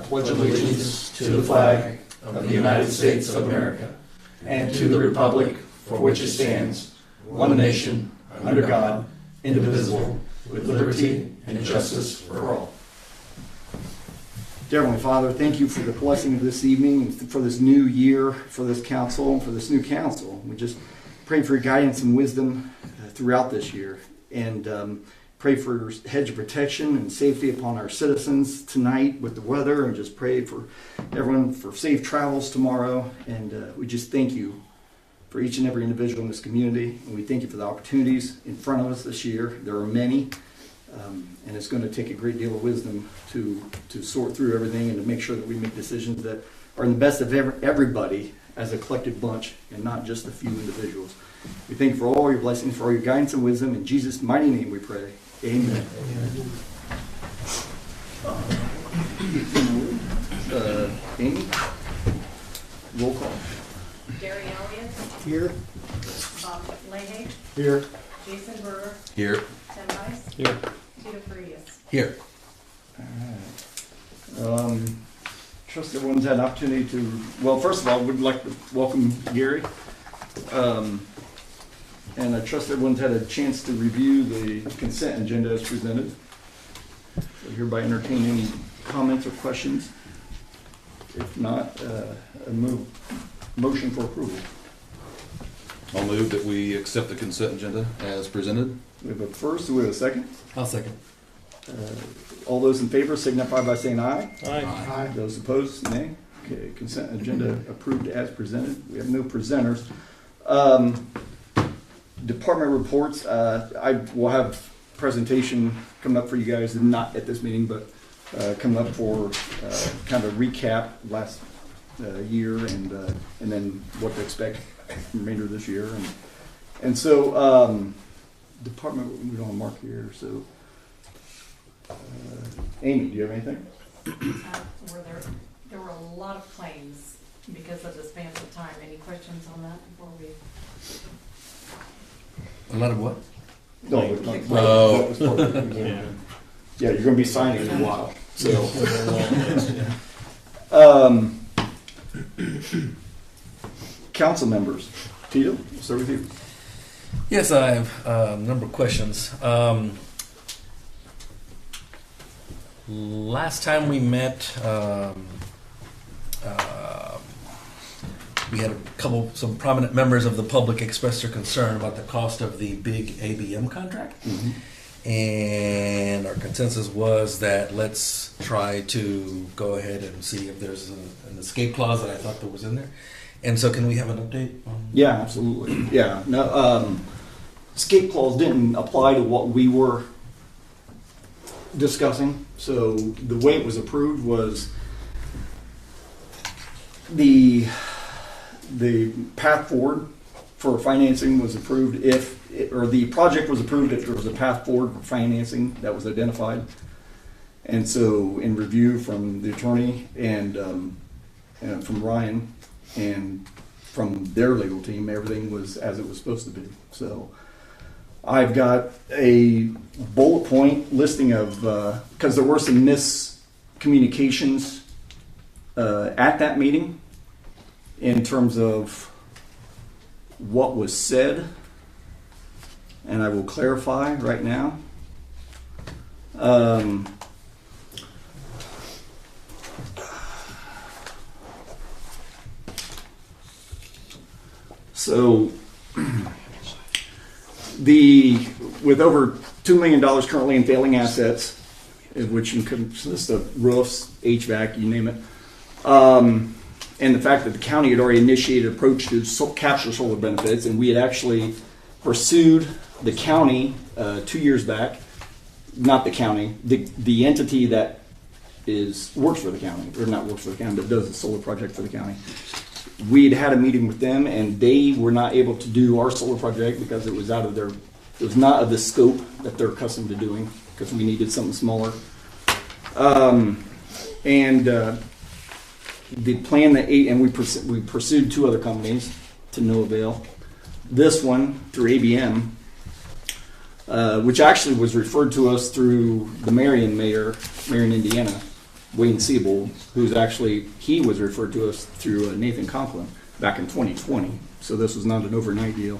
pledge allegiance to the flag of the United States of America and to the republic for which it stands, one nation, under God, indivisible, with liberty and justice for all. Dear Heavenly Father, thank you for the blessing of this evening, for this new year, for this council, and for this new council. We just pray for your guidance and wisdom throughout this year, and pray for your hedge of protection and safety upon our citizens tonight with the weather, and just pray for everyone for safe travels tomorrow. And we just thank you for each and every individual in this community, and we thank you for the opportunities in front of us this year. There are many. And it's going to take a great deal of wisdom to sort through everything and to make sure that we make decisions that are in the best of everybody as a collective bunch and not just a few individuals. We thank you for all your blessings, for all your guidance and wisdom. In Jesus' mighty name we pray. Amen. Amy? Roll call. Gary Elliott. Here. Bob Leahy. Here. Jason Berger. Here. Tim Rice. Here. Tito Frias. Here. All right. Trust everyone's had an opportunity to, well, first of all, we'd like to welcome Gary. And I trust everyone's had a chance to review the consent agenda as presented. So hereby entertain any comments or questions. If not, a motion for approval. I'll move that we accept the consent agenda as presented. We have a first, do we have a second? I'll second. All those in favor signify by saying aye. Aye. Those opposed, nay. Okay, consent agenda approved as presented. We have no presenters. Department reports, I will have presentation coming up for you guys, not at this meeting, but coming up for kind of a recap last year and then what to expect remainder of this year. And so department, we don't have Mark here, so Amy, do you have anything? There were a lot of claims because of the span of time. Any questions on that before we? A lot of what? No, yeah, you're going to be signing in a while. So, council members, Tito, we'll start with you. Yes, I have a number of questions. Last time we met, we had some prominent members of the public express their concern about the cost of the big ABM contract. Mm-hmm. And our consensus was that let's try to go ahead and see if there's an escape clause that I thought there was in there. And so can we have an update? Yeah, absolutely. Yeah. No, escape clause didn't apply to what we were discussing. So the way it was approved was the path forward for financing was approved or the project was approved if there was a path forward for financing that was identified. And so in review from the attorney and from Ryan and from their legal team, everything was as it was supposed to be. So I've got a bullet point listing of, because there were some miscommunications at that meeting in terms of what was said, and I will clarify right now. So with over $2 million currently in failing assets, which consists of roofs, HVAC, you name it, and the fact that the county had already initiated an approach to capture solar benefits, and we had actually pursued the county 2 years back, not the county, the entity that works for the county, or not works for the county, but does the solar project for the county. We'd had a meeting with them, and they were not able to do our solar project because it was not of the scope that they're accustomed to doing, because we needed something smaller. The plan and we pursued two other companies to no avail. This one through ABM, which actually was referred to us through the Marion, Indiana, Wayne Siebel, who's actually, he was referred to us through Nathan Conklin back in 2020. So this was not an overnight deal.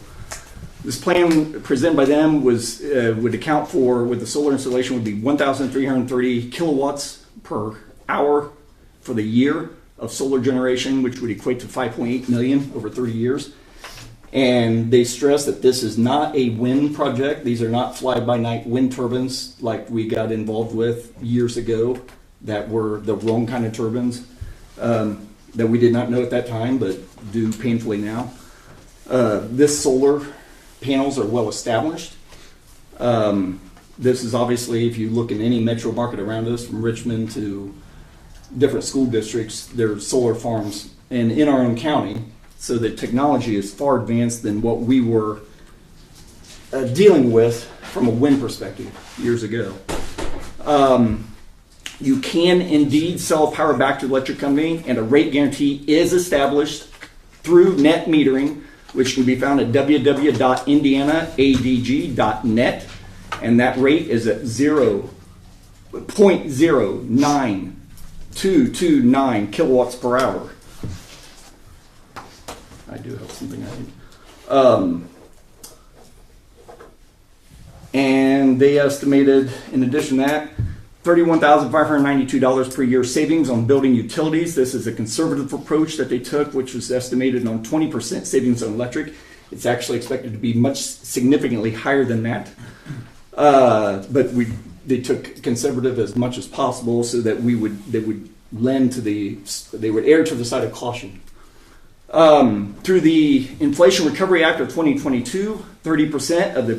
This plan presented by them was would account for, with the solar installation, would be 1,330 kilowatts per hour for the year of solar generation, which would equate to 5.8 million over 30 years. And they stress that this is not a wind project. These are not fly-by-night wind turbines like we got involved with years ago that were the wrong kind of turbines that we did not know at that time, but do painfully now. This solar panels are well established. This is obviously, if you look in any metro market around us, from Richmond to different school districts, there are solar farms, and in our own county, so the technology is far advanced than what we were dealing with from a wind perspective years ago. You can indeed sell power back to the electric company, and a rate guarantee is established through net metering, which can be found at www.indianaadg.net, and that rate is at 0.09229 kilowatts per hour. I do have something I need. And they estimated, in addition to that, $31,592 per year savings on building utilities. This is a conservative approach that they took, which was estimated on 20% savings on electric. It's actually expected to be much significantly higher than that. But they took conservative as much as possible so that they would err to the side of caution. Through the Inflation Recovery Act of 2022, 30% of the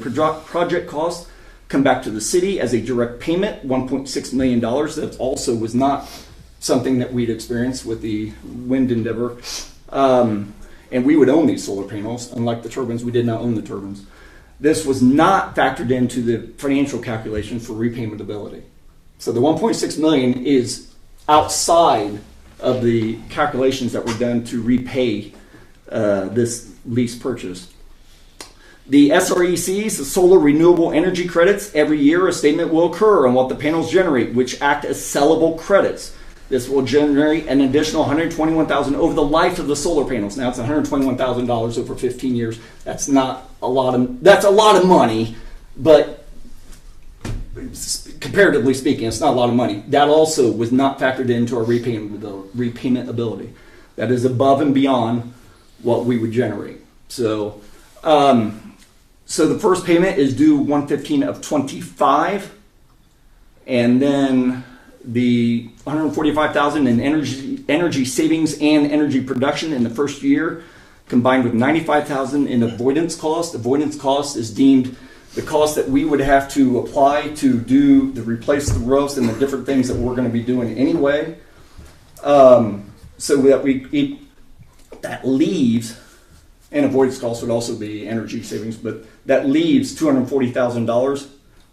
project costs come back to the city as a direct payment, $1.6 million. That also was not something that we'd experienced with the wind endeavor. And we would own these solar panels. Unlike the turbines, we did not own the turbines. This was not factored into the financial calculation for repayment ability. So the $1.6 million is outside of the calculations that were done to repay this lease purchase. The SRECs, the solar renewable energy credits, every year a statement will occur on what the panels generate, which act as sellable credits. This will generate an additional $121,000 over the life of the solar panels. Now it's $121,000 over 15 years. That's not a lot of. That's a lot of money, but comparatively speaking, it's not a lot of money. That also was not factored into our repayment ability. That is above and beyond what we would generate. So the first payment is due 1/15 of 25, and then the $145,000 in energy savings and energy production in the first year, combined with $95,000 in avoidance cost. Avoidance cost is deemed the cost that we would have to apply to replace the roofs and the different things that we're going to be doing anyway. So that that leaves, and avoidance cost would also be energy savings, but that leaves $240,000.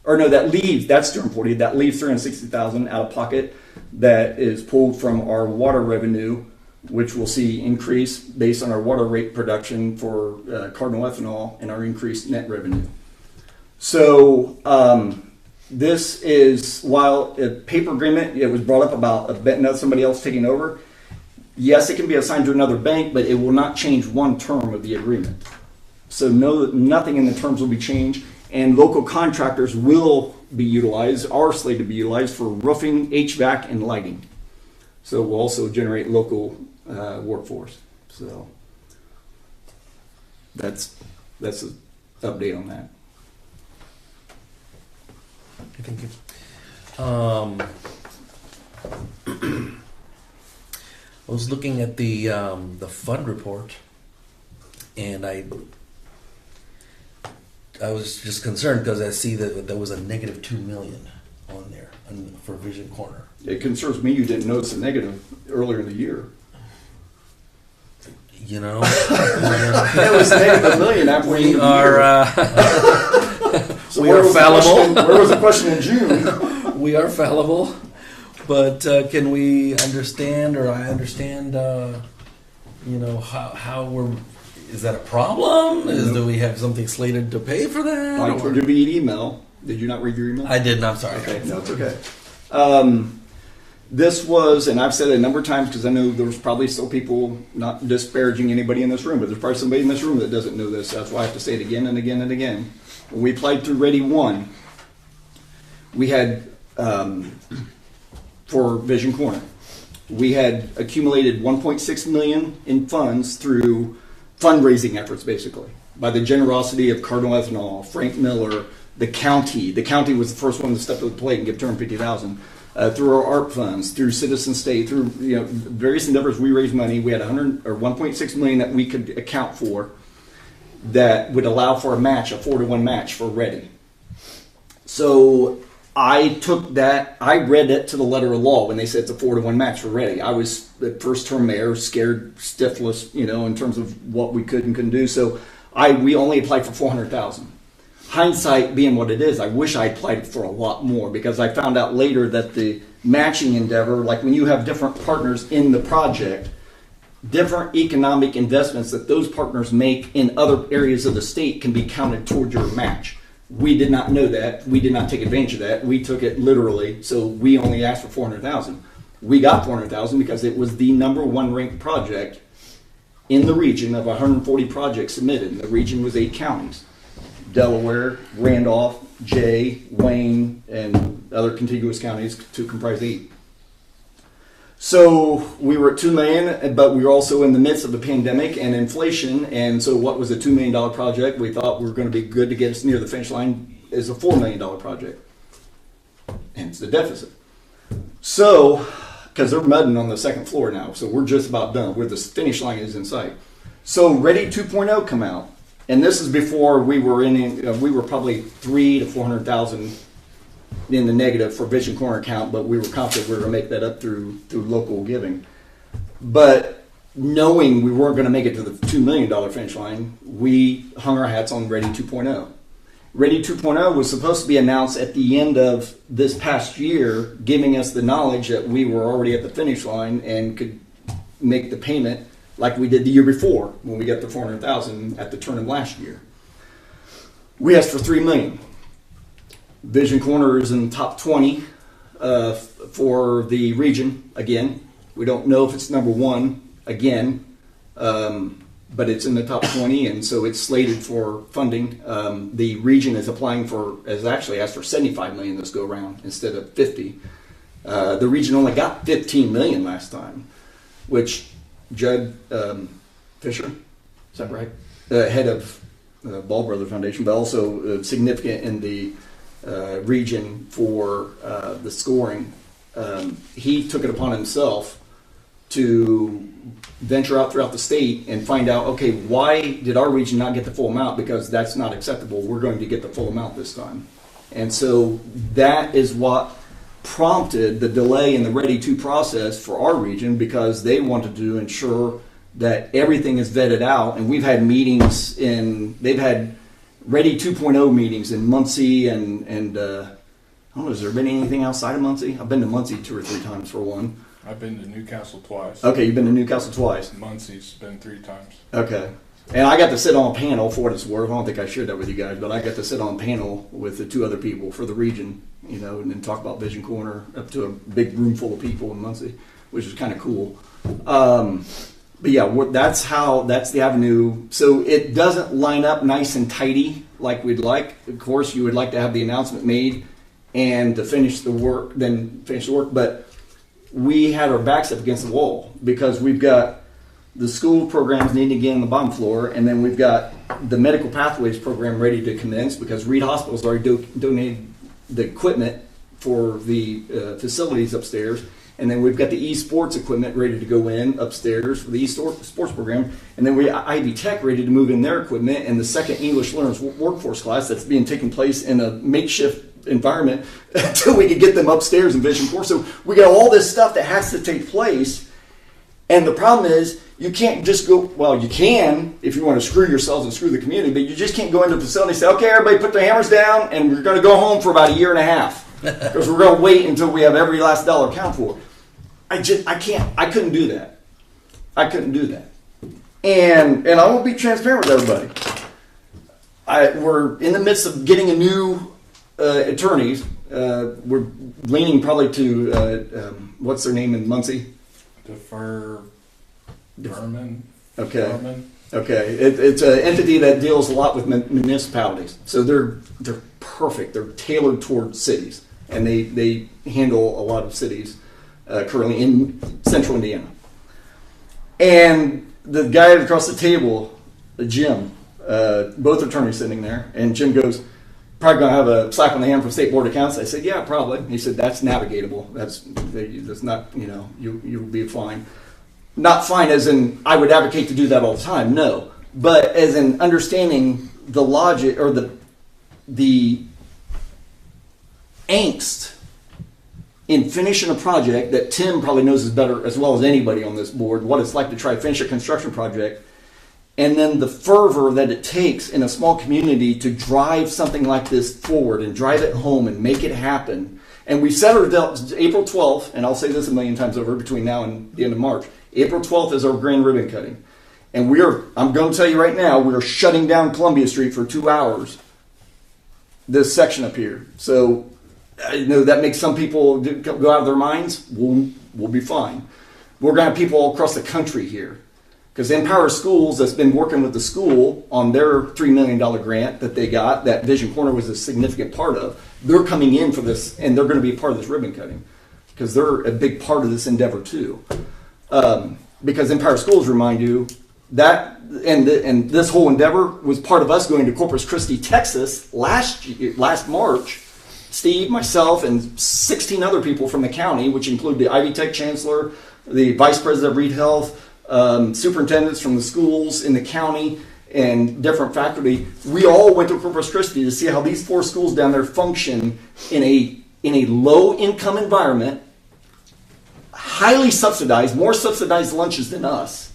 Or no, that's $240,000. That leaves $360,000 out of pocket that is pulled from our water revenue, which we'll see increase based on our water rate production for Cardinal Ethanol and our increased net revenue. So this is, while a paper agreement, it was brought up about somebody else taking over. Yes, it can be assigned to another bank, but it will not change one term of the agreement. So nothing in the terms will be changed, and local contractors will be utilized, are slated to be utilized for roofing, HVAC, and lighting. So we'll also generate local workforce. So that's an update on that. Thank you. I was looking at the fund report, and I was just concerned because I see that there was a negative $2 million on there for Vision Corner. It concerns me you didn't notice a negative earlier in the year. You know, It was negative $1 million after we are So we are fallible. Where was the question in June? We are fallible, but can we understand, or I understand, how we're. Is that a problem? Do we have something slated to pay for that? I told you via email. Did you not read your email? I didn't. I'm sorry. Okay, no, it's okay. This was, and I've said it a number of times because I know there's probably still people, not disparaging anybody in this room, but there's probably somebody in this room that doesn't know this. That's why I have to say it again and again and again. When we applied through Ready 1, we had, for Vision Corner, we had accumulated $1.6 million in funds through fundraising efforts, basically, by the generosity of Cardinal Ethanol, Frank Miller, the county. The county was the first one to step to the plate and give $250,000. Through our art funds, through Citizen State, through various endeavors, we raised money. We had 1.6 million that we could account for that would allow for a match, a 4-to-1 match for Ready. So I took that, I read it to the letter of law when they said it's a 4-to-1 match for Ready. I was the first term mayor, scared stiffless, in terms of what we could and couldn't do. So we only applied for 400,000. Hindsight being what it is, I wish I applied for a lot more because I found out later that the matching endeavor, like when you have different partners in the project, different economic investments that those partners make in other areas of the state can be counted toward your match. We did not know that. We did not take advantage of that. We took it literally, so we only asked for 400,000. We got 400,000 because it was the #1 ranked project in the region of 140 projects submitted. And the region was 8 counties. Delaware, Randolph, Jay, Wayne, and other contiguous counties to comprise 8. So we were at $2 million, but we were also in the midst of a pandemic and inflation. And so what was a $2 million project we thought were going to be good to get us near the finish line is a $4 million project. Hence the deficit. So, because they're mudding on the second floor now, so we're just about done. Where the finish line is in sight. So Ready 2.0 come out. And this is before we were we were probably 300,000 to 400,000 in the negative for Vision Corner account, but we were confident we were going to make that up through local giving. But knowing we weren't going to make it to the $2 million finish line, we hung our hats on Ready 2.0. Ready 2.0 was supposed to be announced at the end of this past year, giving us the knowledge that we were already at the finish line and could make the payment like we did the year before when we got the 400,000 at the turn of last year. We asked for $3 million. Vision Corner is in the top 20 for the region again. We don't know if it's #1 again, but it's in the top 20, and so it's slated for funding. The region is has actually asked for $75 million this go around instead of 50. The region only got $15 million last time, which Judd Fisher, is that right? Head of Ball Brother Foundation, but also significant in the region for the scoring. He took it upon himself to venture out throughout the state and find out, okay, why did our region not get the full amount? Because that's not acceptable. We're going to get the full amount this time. And so that is what prompted the delay in the Ready 2 process for our region, because they wanted to ensure that everything is vetted out. And we've had meetings they've had Ready 2.0 meetings in Muncie and I don't know, has there been anything outside of Muncie? I've been to Muncie 2 or 3 times for one. I've been to Newcastle twice. Okay, you've been to Newcastle twice. Muncie's been 3 times. Okay. And I got to sit on a panel, for what it's worth. I don't think I shared that with you guys, but I got to sit on a panel with the 2 other people for the region, and then talk about Vision Corner up to a big room full of people in Muncie, which is kind of cool. But yeah, that's the avenue. So it doesn't line up nice and tidy like we'd like. Of course, you would like to have the announcement made and to finish the work, but we had our backs up against the wall because we've got the school programs needing to get on the bottom floor, and then we've got the medical pathways program ready to commence because Reed Hospital's already donated the equipment for the facilities upstairs, and then we've got the esports equipment ready to go in upstairs for the esports program, and then we got Ivy Tech ready to move in their equipment, and the second English learners workforce class that's being taken place in a makeshift environment until we can get them upstairs in Vision 4. So we got all this stuff that has to take place, and the problem is you can't just go, well, you can if you want to screw yourselves and screw the community, but you just can't go into the facility and say, okay, everybody put their hammers down, and we're going to go home for about 1.5 years because we're going to wait until we have every last dollar accounted for. I couldn't do that. I couldn't do that. And I will be transparent with everybody. We're in the midst of getting a new attorneys We're leaning probably to, what's their name in Muncie? Defer, Furman. Okay. Furman. Okay, it's an entity that deals a lot with municipalities. So they're perfect. They're tailored toward cities, and they handle a lot of cities currently in central Indiana. And the guy across the table, Jim, both attorneys sitting there, and Jim goes, probably going to have a slap on the hand from State Board of Accounts. I said, yeah, probably. He said, that's navigatable. That's not, you'll be fine. Not fine as in I would advocate to do that all the time, no. But as in understanding the logic or the angst in finishing a project that Tim probably knows as well as anybody on this board, what it's like to try to finish a construction project, and then the fervor that it takes in a small community to drive something like this forward and drive it home and make it happen. And we set our April 12th, and I'll say this a million times over between now and the end of March, April 12th is our grand ribbon cutting. And I'm going to tell you right now, we are shutting down Columbia Street for 2 hours, this section up here. So, that makes some people go out of their minds. We'll be fine. We're going to have people all across the country here. Because Empower Schools, that's been working with the school on their $3 million grant that they got, that Vision Corner was a significant part of, they're coming in for this, and they're going to be a part of this ribbon cutting. Because they're a big part of this endeavor too. Because Empower Schools, remind you, that and this whole endeavor was part of us going to Corpus Christi, Texas last March. Steve, myself, and 16 other people from the county, which include the Ivy Tech Chancellor, the Vice President of Reed Health, superintendents from the schools in the county, and different faculty. We all went to Corpus Christi to see how these 4 schools down there function in a low-income environment, highly subsidized, more subsidized lunches than us.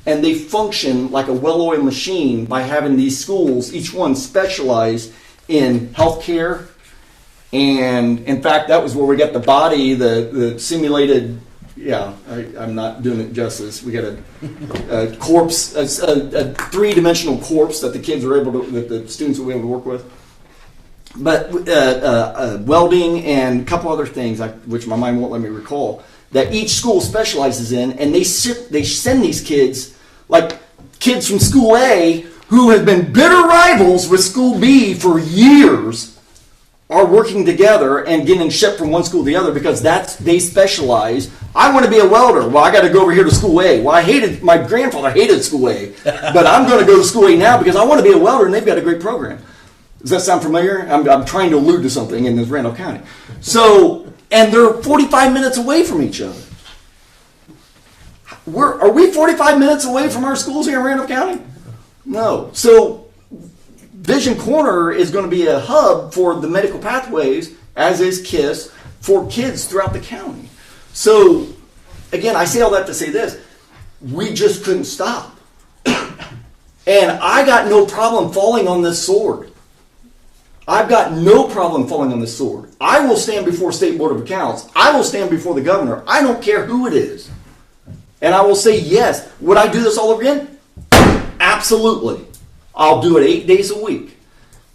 And they function like a well-oiled machine by having these schools, each one specialized in healthcare. And in fact, that was where we got the body, the simulated, I'm not doing it justice. We got a corpse, a 3-dimensional corpse that the kids were that the students were able to work with. But welding and a couple other things, which my mind won't let me recall, that each school specializes in, and they send these kids, like kids from school A who have been bitter rivals with school B for years, are working together and getting shipped from one school to the other because they specialize. I want to be a welder. Well, I got to go over here to school A. Well, my grandfather hated school A, but I'm going to go to school A now because I want to be a welder, and they've got a great program. Does that sound familiar? I'm trying to allude to something in this Randolph County. So, and they're 45 minutes away from each other. Are we 45 minutes away from our schools here in Randolph County? No. So Vision Corner is going to be a hub for the medical pathways, as is K.I.S.S, for kids throughout the county. So, again, I say all that to say this. We just couldn't stop. And I got no problem falling on this sword. I've got no problem falling on this sword. I will stand before State Board of Accounts. I will stand before the governor. I don't care who it is. And I will say, yes, would I do this all over again? Absolutely. I'll do it 8 days a week.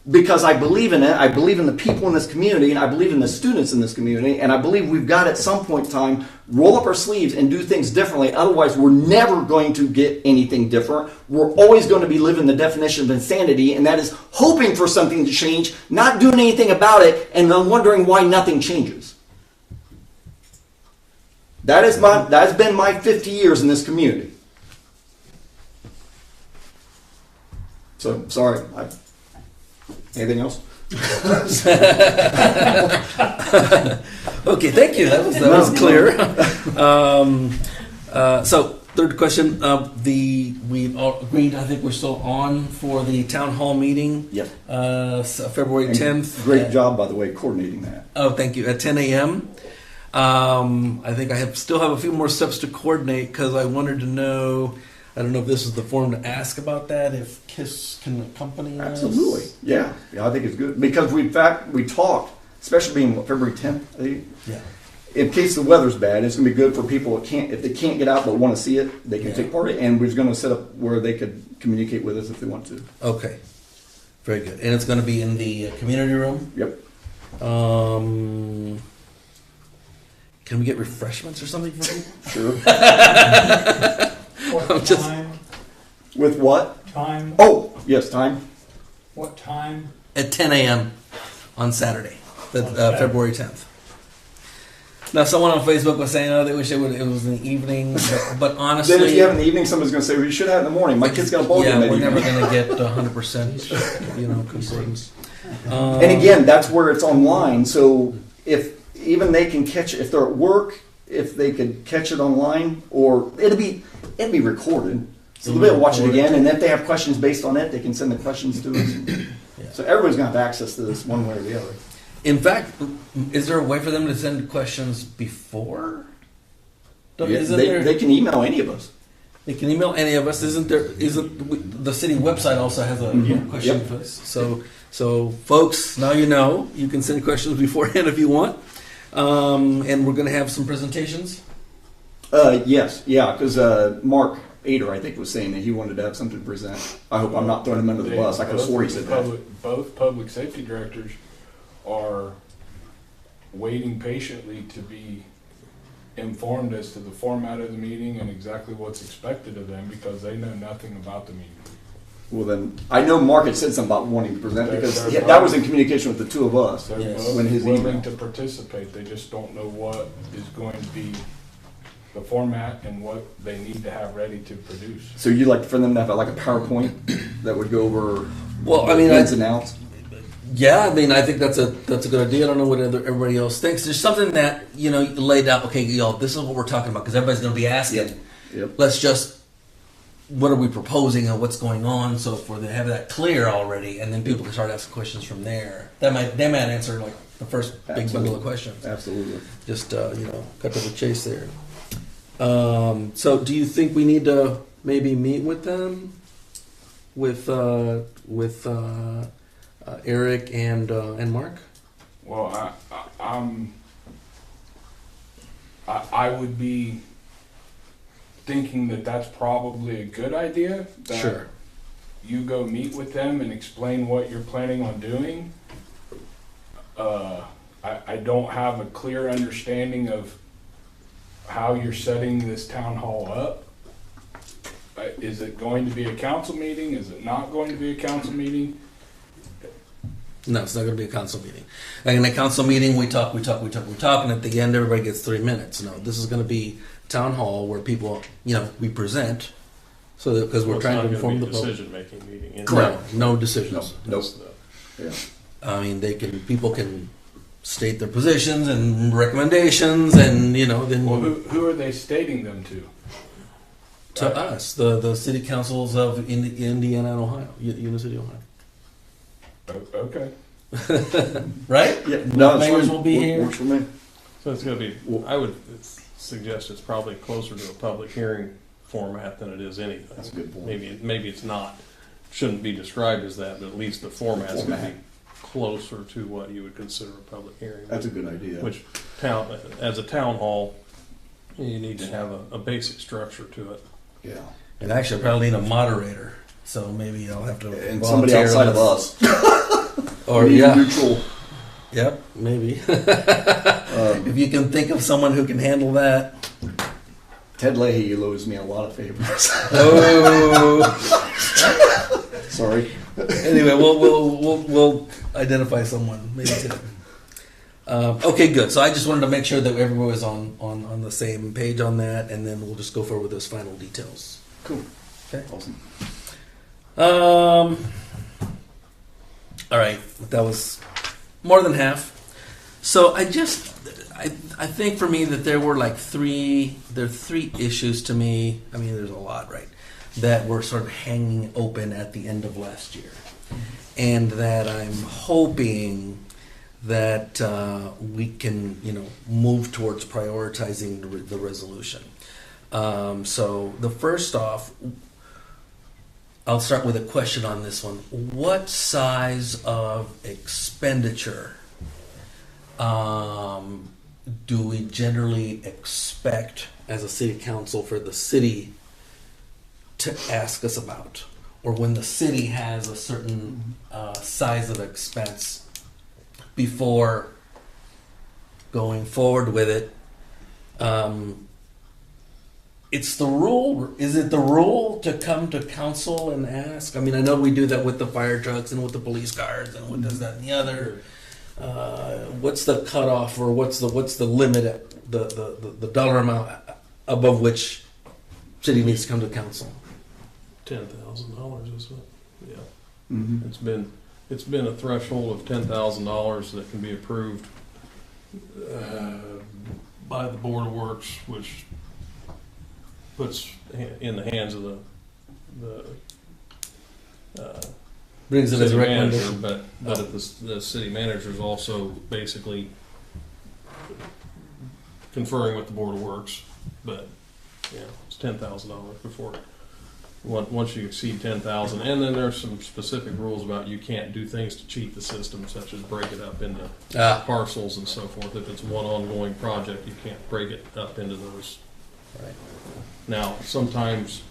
Because I believe in it. I believe in the people in this community, and I believe in the students in this community, and I believe we've got at some point in time roll up our sleeves and do things differently. Otherwise, we're never going to get anything different. We're always going to be living the definition of insanity, and that is hoping for something to change, not doing anything about it, and then wondering why nothing changes. That's been my 50 years in this community. So, sorry. Anything else? Okay, thank you. That was clear. So, third question. We all agreed. I think we're still on for the town hall meeting. Yep. February 10th. Great job, by the way, coordinating that. Oh, thank you. At 10 a.m. I think I still have a few more steps to coordinate because I wanted to know. I don't know if this is the forum to ask about that. If K.I.S.S can accompany us. Absolutely. Yeah, I think it's good because we talked, especially being February 10th. Yeah. In case the weather's bad, it's going to be good for people if they can't get out but want to see it, they can take part in it. And we're going to set up where they could communicate with us if they want to. Okay. Very good. And it's going to be in the community room? Yep. Can we get refreshments or something for people? Sure. What just- time? With what? Time? Oh, yes, time. What time? At 10 a.m. on Saturday, Saturday. February 10th. Now, someone on Facebook was saying, "Oh, they wish it was in the evening," but honestly, Then if you have in the evening, somebody's going to say, well, you should have it in the morning. My kid's got a ball game yeah, that we're evening. never going to get 100%, concordance. And again, that's where it's online. So if even they can catch if they're at work, if they could catch it online, or it'll be recorded. So they'll be able to watch it again, and if they have questions based on it, they can send the questions to us. Yeah. So everybody's going to have access to this one way or the other. In fact, is there a way for them to send questions before? Isn't there? They can email any of us. They can email any of us. Isn't the city website also has a question Yep. for us? So folks, now you know. You can send questions beforehand if you want. And we're going to have some presentations. Yes, yeah, because Mark Ader, I think, was saying that he wanted to have something to present. I hope I'm not throwing him under the bus. I could have swore he said that. Both public safety directors are waiting patiently to be informed as to the format of the meeting and exactly what's expected of them because they know nothing about the meeting. Well, then, I know Mark had said something about wanting to present because They're that was in communication with the two of us. They're Yes. both When his willing email. to participate, they just don't know what is going to be the format and what they need to have ready to produce. So you'd like for them to have like a PowerPoint that would go over Well, I mean, ins and outs? I think that's a good idea. I don't know what everybody else thinks. There's something that laid out. Okay, y'all, this is what we're talking about because everybody's going to be asking. Yep. Let's just. What are we proposing and what's going on? So for they have that clear already, and then people can start asking questions from there. They might answer like the first big bundle Absolutely. of questions. Absolutely. Just cut to the chase there. So do you think we need to maybe meet with them, with Eric and Mark? Well, I would be thinking that that's probably a good idea. That Sure. You go meet with them and explain what you're planning on doing. I don't have a clear understanding of how you're setting this town hall up. Is it going to be a council meeting? Is it not going to be a council meeting? No, it's not going to be a council meeting. Like in a council meeting, we talk, and at the end, everybody gets 3 minutes. No, this is going to be town hall where people, we present, so that because we're trying to inform the public. Decision-making meeting. Correct. No decisions. Nope. Yeah. I mean, people can state their positions and recommendations, and then Well, who are they stating them to? to us, the city councils of Indiana and Ohio, University of Ohio. Okay. Right? Yeah. No, it's Mayors fine. will be here. Works for me. So it's going to be, I would suggest it's probably closer to a public hearing format than it is anything. That's a good point. Maybe it's not, shouldn't be described as that, but at least the format's going to be closer to what you would consider a public hearing. That's a good idea. Which as a town hall, you need to have a basic structure to it. Yeah. And actually, I probably need a moderator, so maybe I'll have to And somebody outside of us. or Be yeah, neutral. yep, maybe. If you can think of someone who can handle that. Ted Leahy owes me a lot of favors. Oh. Sorry. Anyway, we'll identify someone maybe today. Okay, good. So I just wanted to make sure that everyone was on the same page on that, and then we'll just go forward with those final details. Cool. Okay. Awesome. All right, that was more than half. So I think for me that there were three issues to me. I mean, there's a lot, right? That were sort of hanging open at the end of last year, and that I'm hoping that we can, move towards prioritizing the resolution. So the first off, I'll start with a question on this one. What size of expenditure do we generally expect as a city council for the city to ask us about? Or when the city has a certain size of expense before going forward with it. It's the rule. Is it the rule to come to council and ask? I mean, I know we do that with the fire trucks and with the police cars and with this, that, and the other. What's the cutoff, or what's the limit at the dollar amount above which city needs to come to council? $10,000 is what? Yeah. Mm-hmm. It's been a threshold of $10,000 that can be approved by the Board of Works, which puts in the hands of the Brings it as city a manager, recommendation. but if the city manager is also basically conferring with the Board of Works, but yeah, it's $10,000 before. Once you exceed 10,000, and then there's some specific rules about you can't do things to cheat the system, such as break it up into parcels and so forth. If it's one ongoing project, you can't break it up into those. Right. Now, sometimes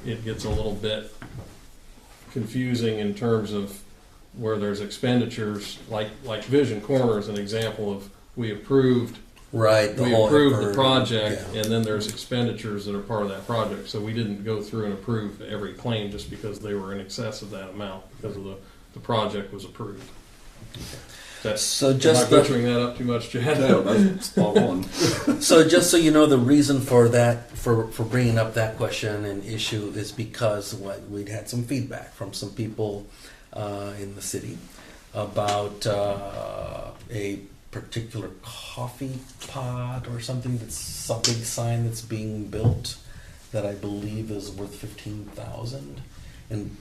it gets a little bit confusing in terms of where there's expenditures, like Vision Corner is an example of we approved the project, yeah. and then there's expenditures that are part of that project. So we didn't go through and approve every claim just because they were in excess of that amount because of the project was approved. So Am just I butchering that up too much, Chad? No, that's spot on. So just so you know, the reason for that, for bringing up that question and issue, is because we'd had some feedback from some people in the city about a particular coffee pot or something that's some big sign that's being built that I believe is worth $15,000. And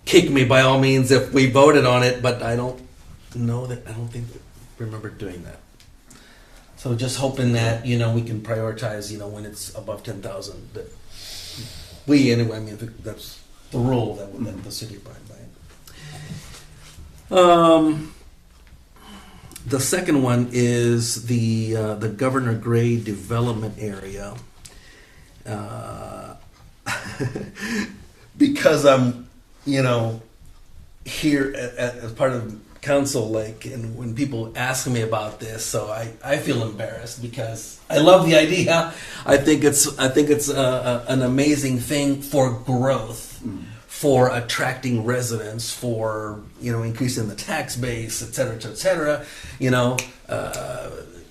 kick me by all means if we voted on it, but I don't think remember doing that. So just hoping that we can prioritize when it's above 10,000 that we anyway. I mean, that's the rule that the city abide by. The second one is the Governor Gray development area. Because I'm, here as part of council, and when people ask me about this, so I feel embarrassed because I love the idea. I think it's an amazing thing for growth. For attracting residents, for increasing the tax base, et cetera,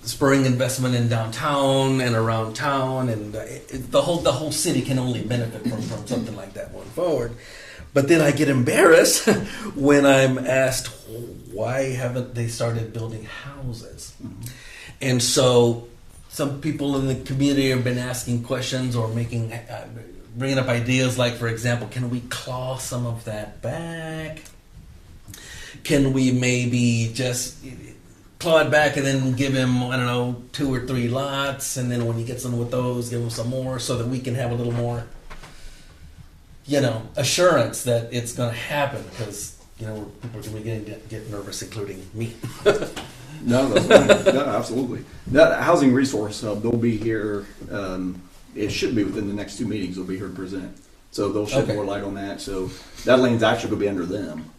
spurring investment in downtown and around town, and the whole city can only benefit from something like that going forward. But then I get embarrassed when I'm asked why haven't they started building houses, and so some people in the community have been asking questions or bringing up ideas like, for example, can we claw some of that back? Can we maybe just claw it back and then give him, 2 or 3 lots, and then when he gets in with those, give him some more so that we can have a little more, assurance that it's going to happen, because, people are going to get nervous, including me. No, that's fine. No, absolutely. That housing resource hub, they'll be here. It should be within the next 2 meetings. They'll be here to present, so they'll shed more light on that. So that land's actually going to be under them.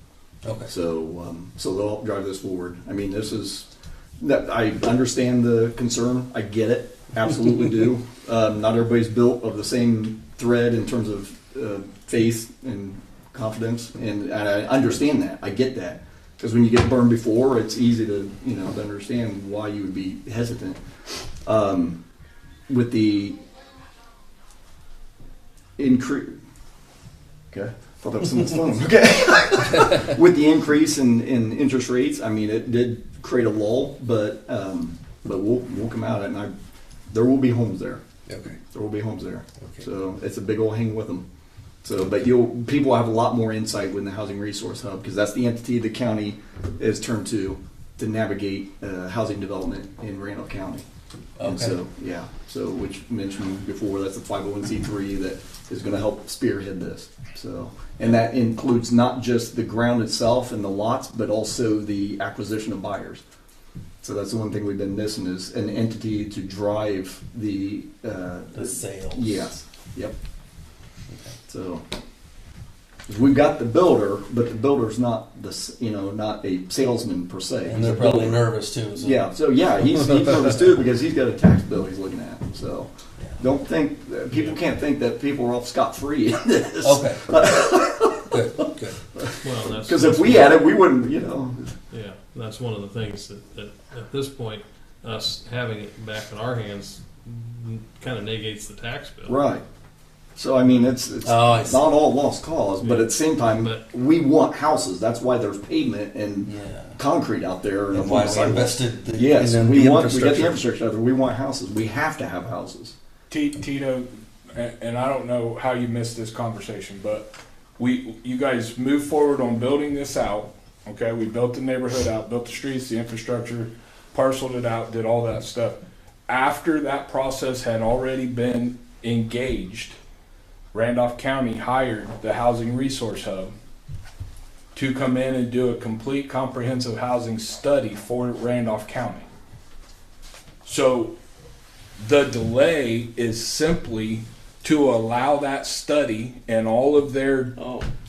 Okay. So they'll help drive this forward. I mean, I understand the concern. I get it. Absolutely do. Not everybody's built of the same thread in terms of faith and confidence, and I understand that. I get that. Because when you get burned before, it's easy to to understand why you would be hesitant. With the increase, okay, thought that was someone's phone. Okay, with the increase in interest rates, I mean, it did create a lull, but we'll come out at it, and there will be homes there. Okay. There will be homes there. Okay. So it's a big old hang with them. So, but people have a lot more insight with the Housing Resource Hub, because that's the entity the county is turned to navigate housing development in Randolph County. Okay. And so, yeah. So, which mentioned before, that's a 501c3 that is going to help spearhead this. So, and that includes not just the ground itself and the lots, but also the acquisition of buyers. So that's the one thing we've been missing, is an entity to drive the sales. Yes. Yep. Okay. So, We've got the builder, but the builder's not not a salesman per se. And He's they're a probably builder. nervous too. So. He's nervous too because he's got a tax bill he's looking at. So don't think people can't think that people are off scot free in this. Okay. Good. Well, that's Because if we had it, we wouldn't. Yeah, that's one of the things that at this point, us having it back in our hands kind of negates the tax bill. Right. So I mean, it's I see. not all lost cause, but Yeah. at the same time, But- we want houses. That's why there's pavement and Yeah. concrete out there. And why we sidewalks. invested Yes, in we the got the infrastructure. infrastructure out there. We want houses. We have to have houses. Tito, and I don't know how you missed this conversation, but you guys moved forward on building this out. Okay, we built the neighborhood out, built the streets, the infrastructure, parceled it out, did all that stuff. After that process had already been engaged, Randolph County hired the Housing Resource Hub to come in and do a complete comprehensive housing study for Randolph County. So the delay is simply to allow that study and all of their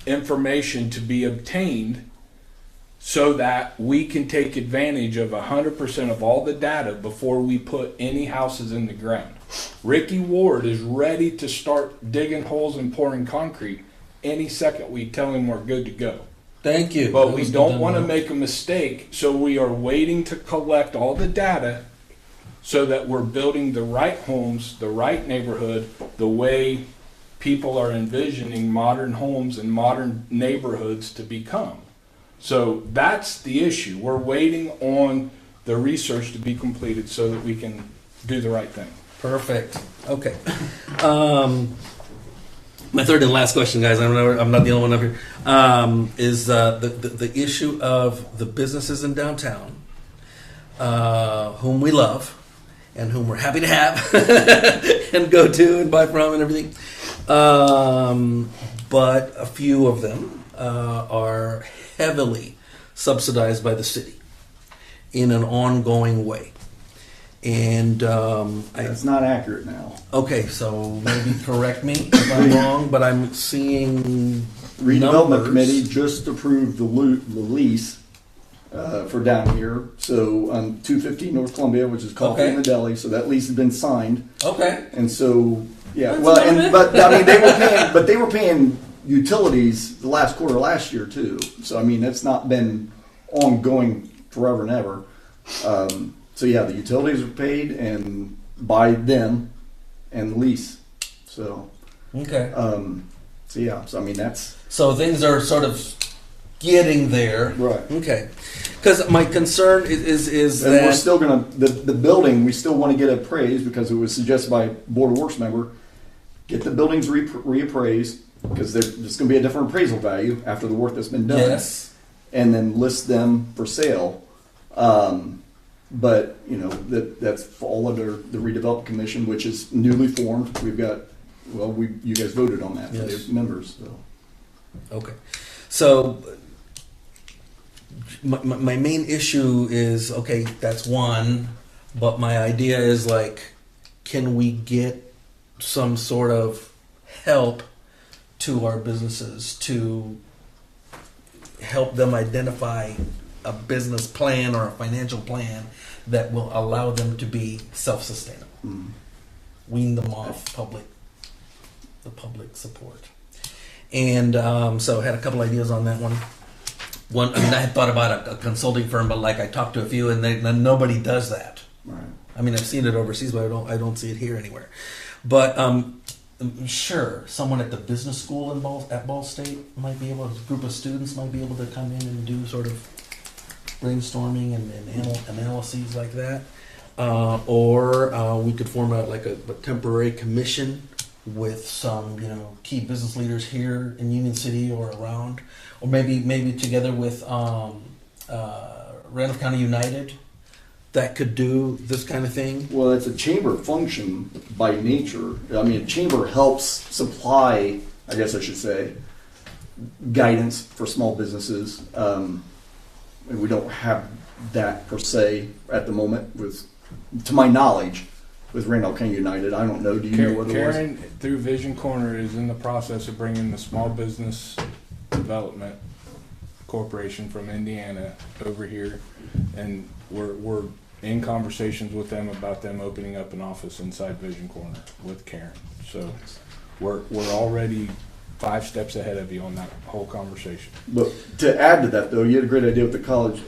information to be obtained so that we can take advantage of 100% of all the data before we put any houses in the ground. Ricky Ward is ready to start digging holes and pouring concrete any second we tell him we're good to go. Thank you. But That we was don't done want to well. make a mistake, so we are waiting to collect all the data so that we're building the right homes, the right neighborhood, the way people are envisioning modern homes and modern neighborhoods to become. So that's the issue. We're waiting on the research to be completed so that we can do the right thing. Perfect. Okay. My third and last question, guys. I'm not the only one up here. Is the issue of the businesses in downtown, whom we love, and whom we're happy to have and go to and buy from and everything. But a few of them are heavily subsidized by the city in an ongoing way. And That's not accurate now. okay, so maybe correct me if I'm wrong, but I'm seeing Redevelopment numbers. Committee just approved the lease for down here. So 215 North Columbia, which is Coffee Okay. in the Deli. So that lease has been signed. Okay. And so, yeah, That's well, a little bit. but I mean, they were paying utilities the last quarter last year too. So I mean, it's not been ongoing forever and ever. So yeah, the utilities are paid and by them and the lease. So, Okay. so yeah, so I mean that's So things are sort of getting there. right. Okay. Because my concern is And we're that still gonna the building. We still want to get appraised because it was suggested by Board of Works member. Get the buildings reappraised because there's going to be a different appraisal value after the work that's been done. yes. And then list them for sale. But you know that's all under the redevelopment commission, which is newly formed. We've got you guys voted on that for Yes. the members. So. Okay. So my main issue is okay. That's one, but my idea is like, can we get some sort of help to our businesses to help them identify a business plan or a financial plan that will allow them to be self-sustainable, wean them off the public support. And so I had a couple ideas on that one. I mean, I had thought about a consulting firm, but like I talked to a few, and nobody does that. Right. I mean, I've seen it overseas, but I don't see it here anywhere. But sure, someone at the business school at Ball State might be able. A group of students might be able to come in and do sort of brainstorming and analyses like that. Or we could form a temporary commission with some key business leaders here in Union City or around, or maybe together with Randolph County United that could do this kind of thing. Well, it's a chamber function by nature. I mean, a chamber helps supply, I guess I should say, guidance for small businesses. And we don't have that per se at the moment to my knowledge, with Randolph County United. I don't know. Do you know what it was? Karen, through Vision Corner, is in the process of bringing the small business Development Corporation from Indiana over here, and we're in conversations with them about them opening up an office inside Vision Corner with Karen. So we're already 5 steps ahead of you on that whole conversation. But to add to that, though, you had a great idea with the college.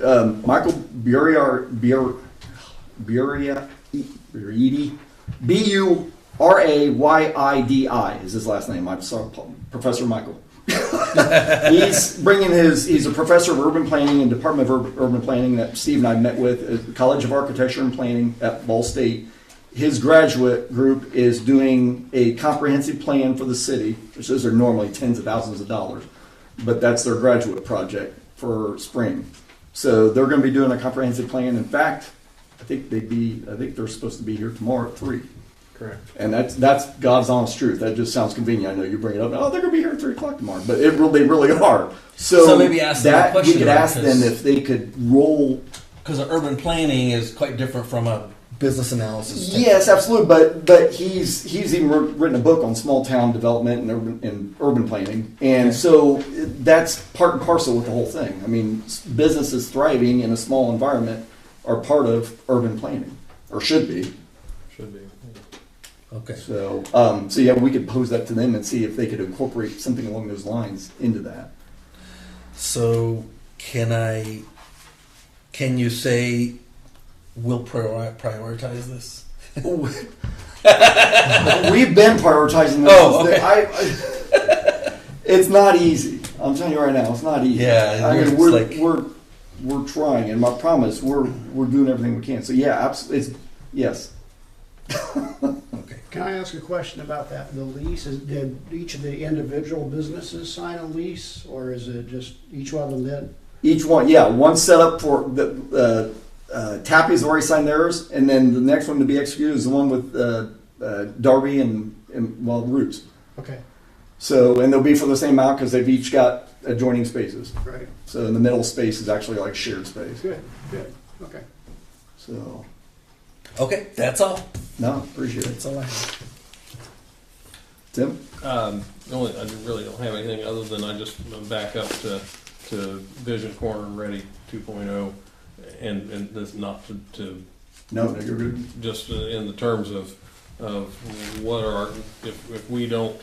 Michael Burayidi, Burayidi is his last name. I'm sorry, Professor Michael. He's a professor of urban planning and Department of Urban Planning that Steve and I met with at the College of Architecture and Planning at Ball State. His graduate group is doing a comprehensive plan for the city, which those are normally tens of thousands of dollars, but that's their graduate project for spring. So they're going to be doing a comprehensive plan. In fact, I think they're supposed to be here tomorrow at 3. Correct. And that's God's honest truth. That just sounds convenient. I know you bring it up. Oh, they're going to be here at 3 o'clock tomorrow, but they really are. So maybe ask them a that question we could about ask them this. if they could roll. Because urban planning is quite different from a business analysis. Yes, absolutely. But he's even written a book on small town development and urban planning, and so that's part and parcel with the whole thing. I mean, businesses thriving in a small environment are part of urban planning, or should be. Should be. Okay. So, so yeah, we could pose that to them and see if they could incorporate something along those lines into that. So can you say we'll prioritize this? We've been prioritizing this. Oh, okay. It's not easy. I'm telling you right now, it's not easy. Yeah, I mean, it's we're trying, and my promise, we're doing everything we can. So yeah, absolutely, it's yes. Okay. Can I ask a question about that? The lease, did each of the individual businesses sign a lease, or is it just each one of them did? Each one, yeah, one set up for the Tappy's already signed theirs, and then the next one to be executed is the one with Darby and Roots. Okay, So, and they'll be for the same amount because they've each got adjoining spaces. great, So in the middle space is actually like shared space. good, okay. So, Okay, that's all. no, appreciate it. That's all I have. Tim? I really don't have anything other than I just back up to Vision Corner Ready 2.0, and this not to No, you're good. just in the terms of what are if we don't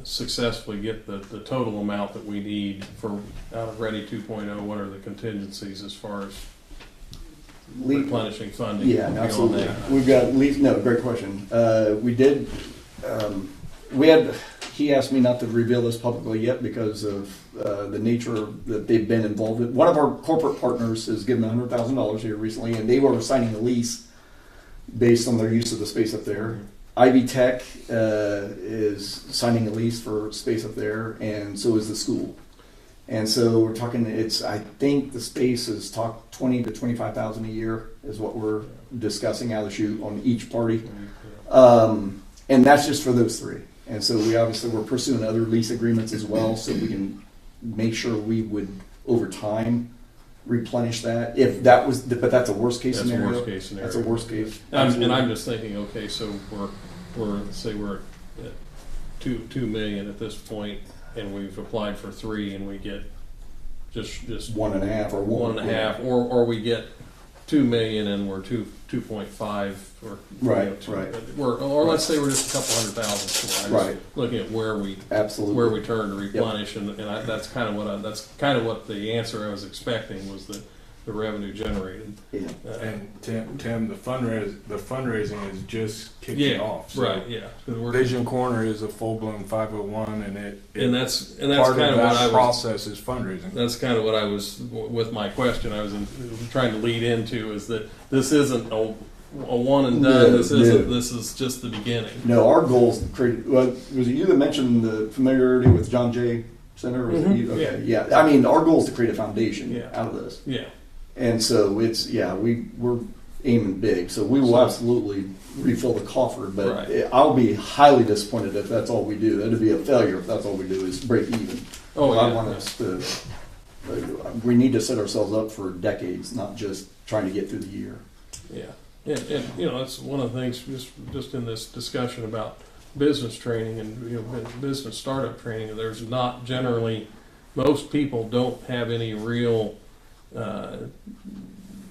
successfully get the total amount that we need for out of Ready 2.0, what are the contingencies as far as replenishing funding? Yeah, beyond absolutely. that? We've got great question. We did, he asked me not to reveal this publicly yet because of the nature that they've been involved with. One of our corporate partners has given $100,000 here recently, and they were signing a lease based on their use of the space up there. Ivy Tech is signing a lease for space up there, and so is the school. And so we're talking. I think the space is $20,000 to $25,000 a year is what we're discussing out of the chute on each party, and that's just for those 3. And so we're pursuing other lease agreements as well, so we can make sure we would over time replenish that. If that was, but that's a worst case scenario. That's a worst case scenario. That's a worst case. And I'm just thinking, okay, so we're at 2 million at this point, and we've applied for 3, and we get just 1.5 or 1.5, or we get 2 million and we're 2.5 or Right, you know, right. or let's say we're just a couple $100,000 short. I'm Right. just looking at where we Absolutely. turn to replenish, and that's kind of what the answer I was expecting was the revenue generated. Yeah. And Tim, the fundraising is just kicking off. So right. Yeah. Vision Corner is a full-blown 501, and that's part kind of of what that I was. process is fundraising. That's kind of what I was with my question. I was trying to lead into is that this isn't a one and done. No, This is just the beginning. No, our goal is to create. Well, was it you that mentioned the familiarity with John Jay Center? Or was it you? Okay, yeah. I mean, our goal is to create a foundation out of this. Yeah. And so we're aiming big. So we will absolutely refill the coffer, but I'll be highly disappointed if that's all we do. That'd be a failure if that's all we do is break even. Oh, I want us to. We need to set ourselves up for decades, not just trying to get through the year. Yeah. And you know, that's one of the things just in this discussion about business training and business startup training, there's not generally, most people don't have any real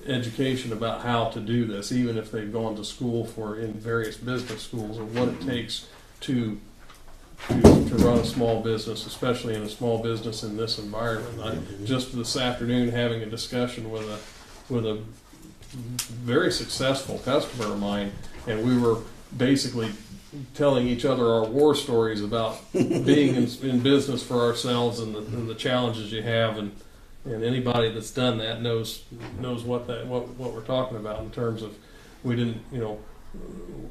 education about how to do this, even if they've gone to school in various business schools, or what it takes to run a small business, especially in a small business in this environment. I just this afternoon having a discussion with a very successful customer of mine, and we were basically telling each other our war stories about being in business for ourselves and the challenges you have, and anybody that's done that knows what we're talking about in terms of, we didn't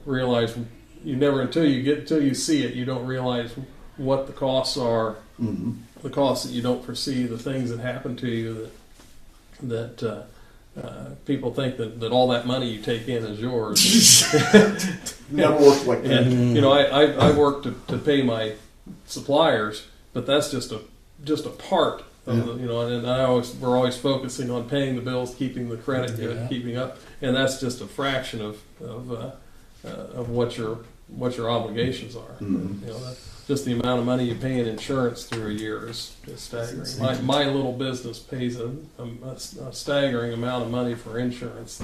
realize, you never until you see it, you don't realize what the costs are, the costs that you don't foresee, the things that happen to you that people think that all that money you take in is yours. Never worked like that. And I work to pay my suppliers, but that's just a part of and we're always focusing on paying the bills, keeping the credit good, keeping up, and that's just a fraction of what your obligations are. Just the amount of money you pay in insurance through a year is staggering. My little business pays a staggering amount of money for insurance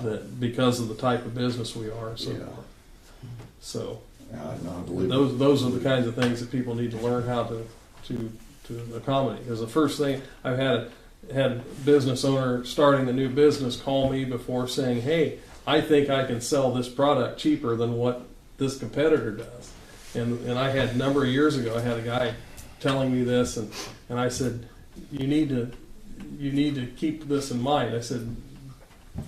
that because of the type of business we are. So those are the kinds of things that people need to learn how to accommodate. Because the first thing I've had a business owner starting a new business call me before saying, "Hey, I think I can sell this product cheaper than what this competitor does." And I had a number of years ago, I had a guy telling me this, and I said, you need to keep this in mind. I said,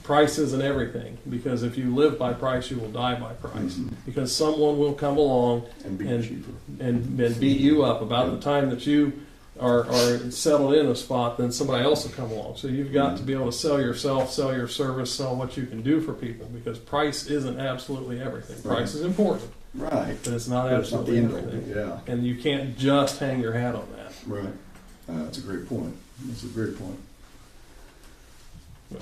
price isn't everything, because if you live by price, you will die by price. Because someone will come along and beat you up about the time that you are settled in a spot, then somebody else will come along. So you've got to be able to sell yourself, sell your service, sell what you can do for people, because price isn't absolutely everything. Price is important. Right. But it's not absolutely everything. Yeah. And you can't just hang your hat on that. Right. That's a great point.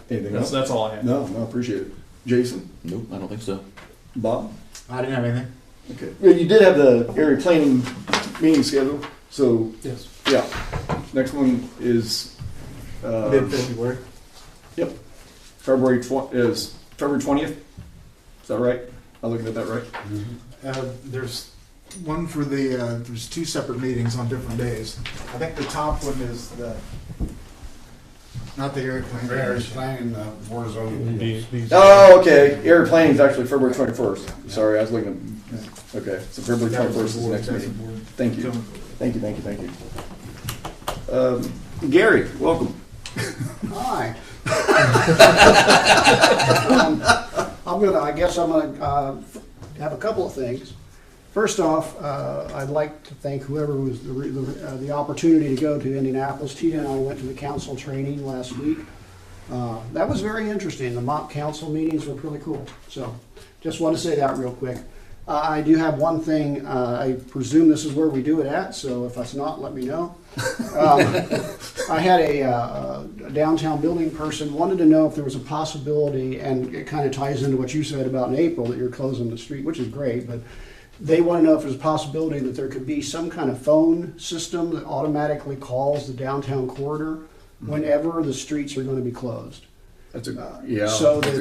Anything else? That's all I have. No, appreciate it. Jason? Nope, I don't think so. Bob? I didn't have anything. Okay. Well, you did have the area planning meeting scheduled, so Yes. yeah. Next one is Mid-February. February 20th. Is that right? I'm looking at that right? There's one for there's two separate meetings on different days. I think the top one is not the area plan. Area planning, war zone. Oh, okay. Area planning is actually February 21st. Sorry, I was looking at, okay. So February 21st is the next meeting. Thank you. Gary, welcome. Hi. I guess I'm gonna have a couple of things. First off, I'd like to thank whoever was the opportunity to go to Indianapolis. Tina and I went to the council training last week. That was very interesting. The mock council meetings were really cool. So just want to say that real quick. I do have one thing. I presume this is where we do it at, so if it's not, let me know. I had a downtown building person wanted to know if there was a possibility, and it kind of ties into what you said about in April that you're closing the street, which is great, but they want to know if there's a possibility that there could be some kind of phone system that automatically calls the downtown corridor whenever the streets are going to be closed. That's a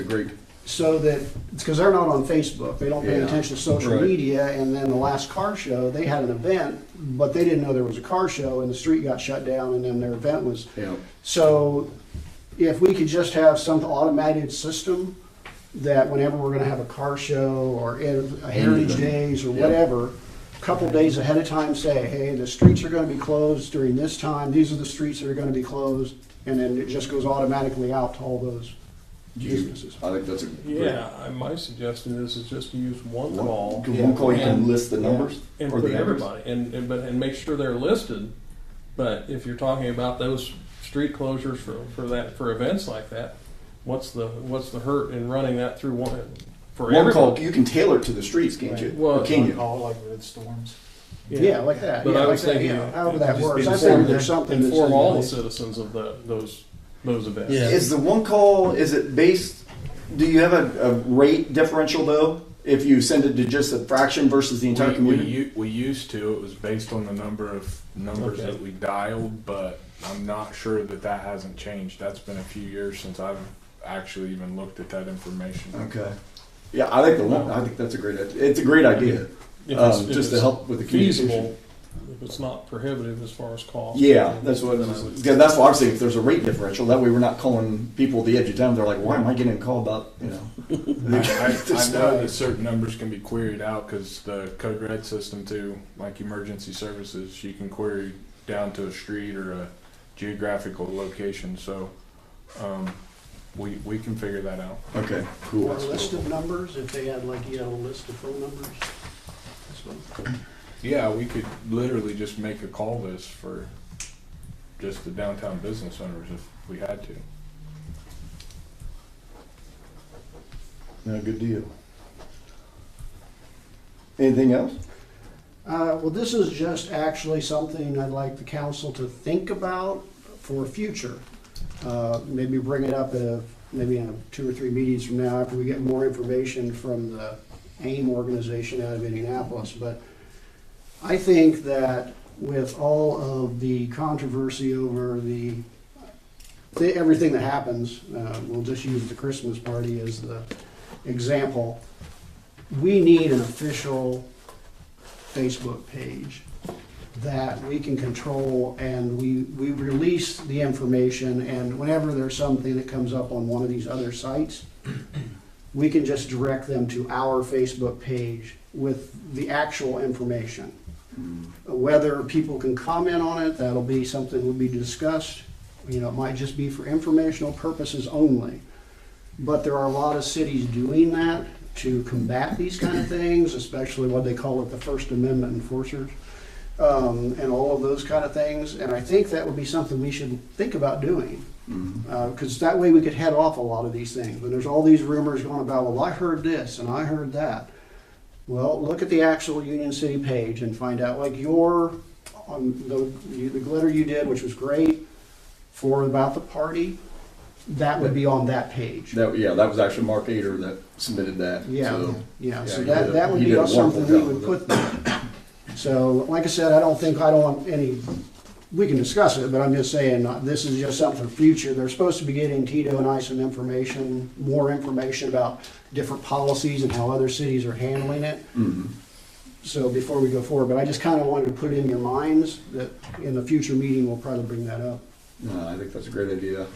great. So that, it's because they're not on Facebook, they don't pay attention to social media, and then the last car show, they had an event, but they didn't know there was a car show, and the street got shut down, and then their event was. Yeah. So if we could just have some automated system that whenever we're gonna have a car show or a Heritage Days or whatever, a couple days ahead of time say, hey, the streets are gonna be closed during this time, these are the streets that are gonna be closed, and then it just goes automatically out to all those businesses. I think that's a My suggestion is just to use one call. One call, you can list the numbers and or put the everybody and make sure they're listed. But if you're talking about those street closures for events like that, what's the hurt in running that through one everybody? Call, you can tailor it to the streets, can't you? Well, or can you? All like red storms. Yeah, like that. But I was like thinking, however that works. I inform, think there's something that's inform all the citizens of those events. Yeah. Is the one call, is it based, do you have a rate differential though? if you send it to just a fraction versus the entire community? We used to. It was based on the numbers Okay. that we dialed, but I'm not sure that hasn't changed. That's been a few years since I've actually even looked at that information. Okay. Yeah, I think that's a great idea. It's a great idea. If Just it's to help with the communication. feasible, if it's not prohibitive as far as cost. Yeah, that's what I'm saying. If there's a rate differential, that way we're not calling people at the edge of town. They're like, why am I getting a call about, I know that certain numbers can be queried out because the Code Red system too, like emergency services, you can query down to a street or a geographical location. So we can figure that out. Okay, cool. Or a list of numbers, if they had like, a list of phone numbers. That's what- Yeah, we could literally just make a call list for just the downtown business owners if we had to. No, good deal. Anything else? Well, this is just actually something I'd like the council to think about for future. Maybe bring it up maybe in 2 or 3 meetings from now after we get more information from the AIM organization out of Indianapolis. But I think that with all of the controversy over everything that happens, we'll just use the Christmas party as the example, we need an official Facebook page that we can control, and we release the information, and whenever there's something that comes up on one of these other sites, we can just direct them to our Facebook page with the actual information. Whether people can comment on it, that'll be something will be discussed. It might just be for informational purposes only. But there are a lot of cities doing that to combat these kind of things, especially what they call it the First Amendment enforcers, and all of those kind of things. And I think that would be something we should think about doing. Because that way we could head off a lot of these things. When there's all these rumors going about, well, I heard this and I heard that. Well, look at the actual Union City page and find out, like the glitter you did, which was great, for about the party, that would be on that page. That was actually Mark Ader that submitted that. Yeah, So, so he that would he be did a something wonderful we job would with put there. So, like I said, I don't want any, we can discuss it, but I'm just saying, this is just something for future. They're supposed to be getting Tito and I some information, more information about different policies and how other cities are handling it. So before we go forward, but I just kind of wanted to put it in your minds that in a future meeting, we'll probably bring that up. No, I think that's a great idea.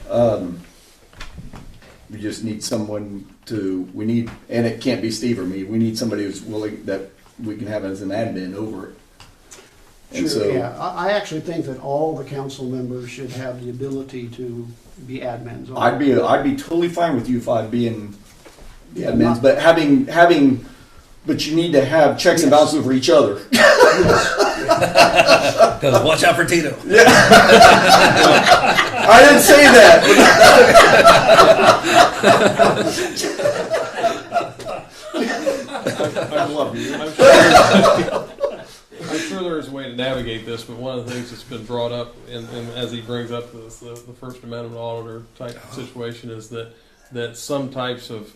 We just need someone and it can't be Steve or me, we need somebody who's willing, that we can have as an admin over it. And Sure, yeah. I actually think that all the council members should have the ability to be admins. I'd be totally fine with you five being the Yeah, admins, but but you need to have checks and balances over each other. Because watch out for Tito. I didn't say that. I love you. I'm sure there is a way to navigate this, but one of the things that's been brought up, and as he brings up the First Amendment auditor type situation, is that some types of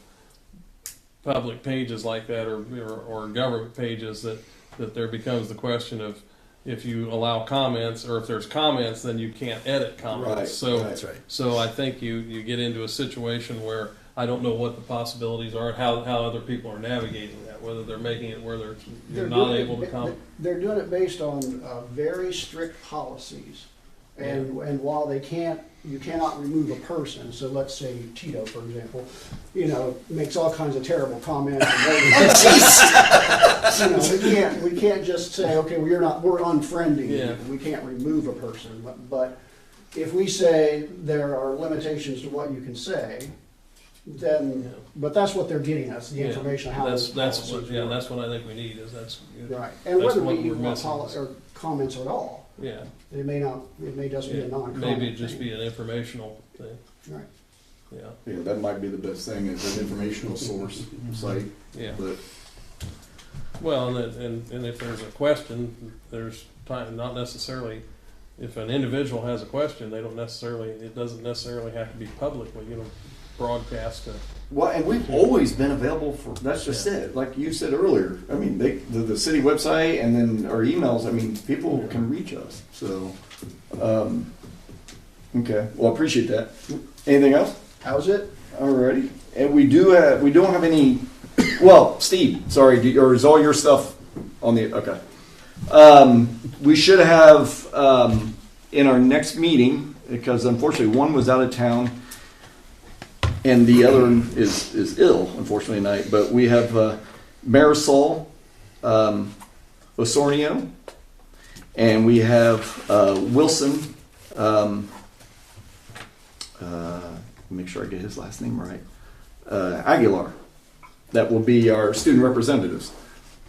public pages like that, or government pages, that there becomes the question of, if you allow comments, or if there's comments, then you can't edit comments. Right, So That's right. So I think you get into a situation where I don't know what the possibilities are, and how other people are navigating that, whether they're making it where you're not able to comment. They're doing it based on very strict policies. And while you cannot remove a person, so let's say Tito, for example, makes all kinds of terrible comments. We can't just say, okay, we're unfriending you. Yeah. We can't remove a person. But if we say there are limitations to what you can say, then, but that's what they're getting us, the information on how those policies work. That's what I think we need, is that's. Right, and that's whether what we we're even want missing. or comments at all. Yeah. It may just be a non-comment Maybe it just thing. be an informational thing, Right. yeah, Yeah, that might be the best thing, is an informational source site. yeah. But Well, and if there's a question, there's time, not necessarily, if an individual has a question, it doesn't necessarily have to be publicly, broadcast to. Well, and we've always been available for, that's just it, like you said earlier. I mean, the city website and then our emails, I mean, people can reach us, so, okay, well, I appreciate that. Anything else? That was it? Alrighty, and we don't have any, well, Steve, sorry, or is all your stuff on the, okay. We should have, in our next meeting, because unfortunately one was out of town, and the other one is ill, unfortunately, tonight. But we have Marisol Osornio, and we have Wilson. Make sure I get his last name right. Aguilar. That will be our student representatives.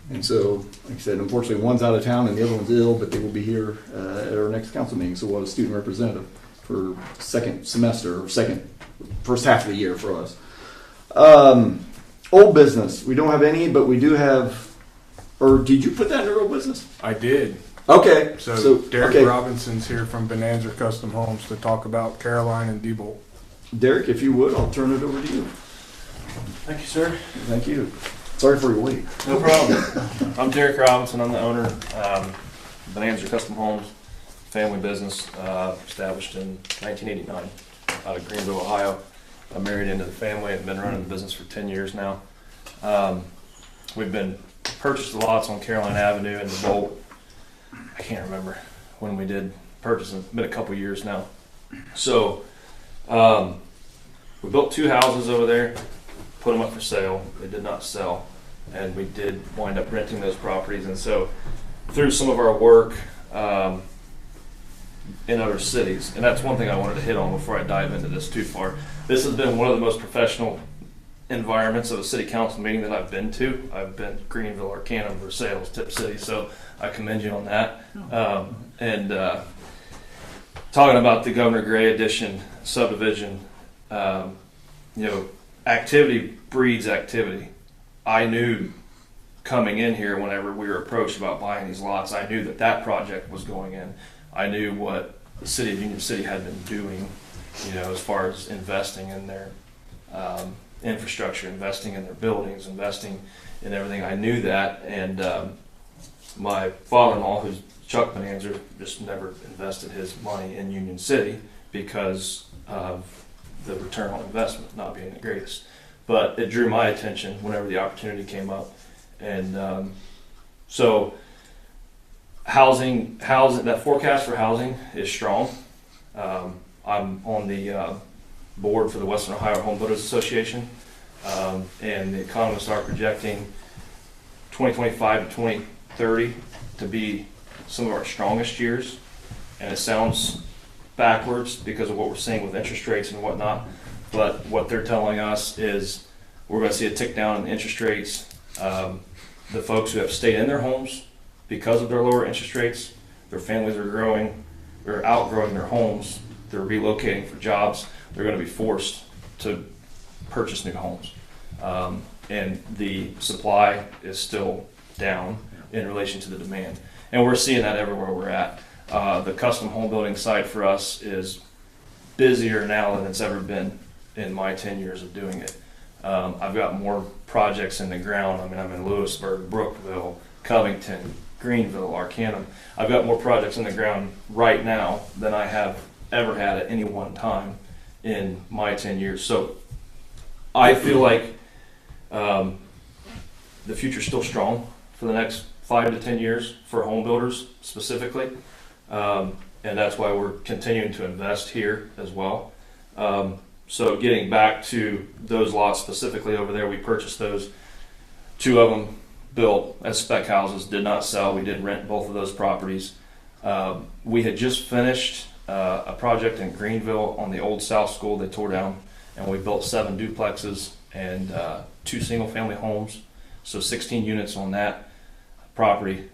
And so, like I said, unfortunately, one's out of town and the other one's ill, but they will be here at our next council meeting. So we'll have a student representative for second semester or first half of the year for us. Old business, we don't have any, but we do have, or did you put that in old business? I did. Okay. So Derek okay. Robinson's here from Bonanza Custom Homes to talk about Caroline and Diebold. Derek, if you would, I'll turn it over to you. Thank you, sir. Thank you. Sorry for your wait. No problem. I'm Derek Robinson. I'm the owner. Bonanza Custom Homes, family business, established in 1989 out of Greenville, Ohio. I'm married into the family and been running the business for 10 years now. We've been purchased the lots on Caroline Avenue and the Bolt. I can't remember when we did purchase them. It's been a couple years now. So we built 2 houses over there, put them up for sale. They did not sell, and we did wind up renting those properties. And so through some of our work in other cities, and that's one thing I wanted to hit on before I dive into this too far. This has been one of the most professional environments of a city council meeting that I've been to. I've been to Greenville, Arcanum, Versailles, Tip City, so I commend you on that. And talking about the Governor Gray Edition subdivision, activity breeds activity. I knew coming in here, whenever we were approached about buying these lots, I knew that project was going in. I knew what the city of Union City had been doing, as far as investing in their infrastructure, investing in their buildings, investing in everything. I knew that, and my father-in-law, who's Chuck Bonanza, just never invested his money in Union City because of the return on investment not being the greatest. But it drew my attention whenever the opportunity came up, and so housing, that forecast for housing is strong. I'm on the board for the Western Ohio Home Builders Association, and the economists are projecting 2025 to 2030 to be some of our strongest years. And it sounds backwards because of what we're seeing with interest rates and whatnot, but what they're telling us is we're going to see a tick down in interest rates. The folks who have stayed in their homes because of their lower interest rates, their families are growing, they're outgrowing their homes, they're relocating for jobs, they're going to be forced to purchase new homes. And the supply is still down in relation to the demand. And we're seeing that everywhere we're at. The custom home building side for us is busier now than it's ever been in my 10 years of doing it. I've got more projects in the ground. I mean, I'm in Lewisburg, Brookville, Covington, Greenville, Arcanum. I've got more projects in the ground right now than I have ever had at any one time in my 10 years. So I feel like the future's still strong for the next 5 to 10 years for home builders specifically. And that's why we're continuing to invest here as well. So getting back to those lots specifically over there, we purchased those. 2 of them built as spec houses, did not sell. We did rent both of those properties. We had just finished a project in Greenville on the old South School they tore down, and we built 7 duplexes and 2 single family homes, so 16 units on that property.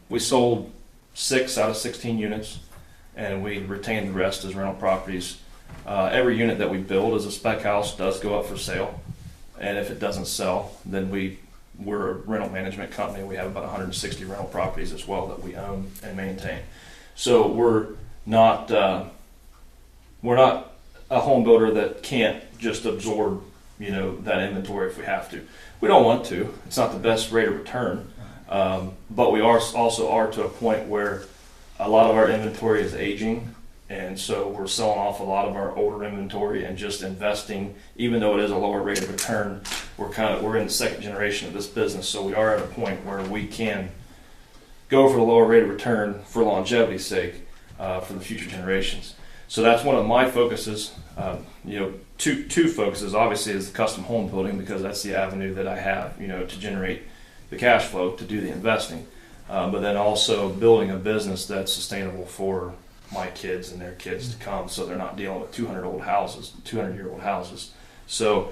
We sold 6 out of 16 units, and we retained the rest as rental properties. Every unit that we build as a spec house does go up for sale, and if it doesn't sell, then we're a rental management company. We have about 160 rental properties as well that we own and maintain. So we're not a home builder that can't just absorb, that inventory if we have to. We don't want to. It's not the best rate of return. But we also are to a point where a lot of our inventory is aging, and so we're selling off a lot of our older inventory and just investing. Even though it is a lower rate of return, we're in the second generation of this business, so we are at a point where we can go for the lower rate of return for longevity's sake, for the future generations. So that's one of my focuses. Two focuses obviously is the custom home building, because that's the avenue that I have, to generate the cash flow to do the investing. But then also building a business that's sustainable for my kids and their kids to come, so they're not dealing with 200-year-old houses. So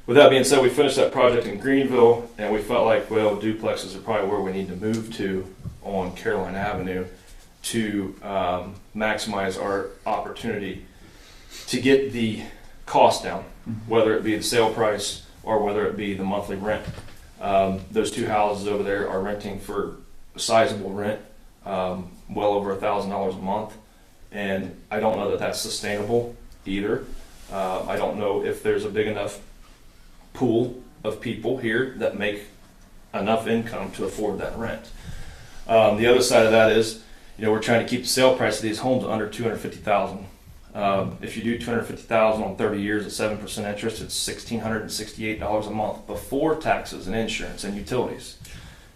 with that being said, we finished that project in Greenville, and we felt like, well, duplexes are probably where we need to move to on Caroline Avenue to maximize our opportunity to get the cost down, whether it be the sale price or whether it be the monthly rent. Those two houses over there are renting for a sizable rent, well over $1,000 a month, and I don't know that that's sustainable either. I don't know if there's a big enough pool of people here that make enough income to afford that rent. The other side of that is, we're trying to keep the sale price of these homes under $250,000. If you do $250,000 on 30 years at 7% interest, it's $1,668 a month before taxes and insurance and utilities.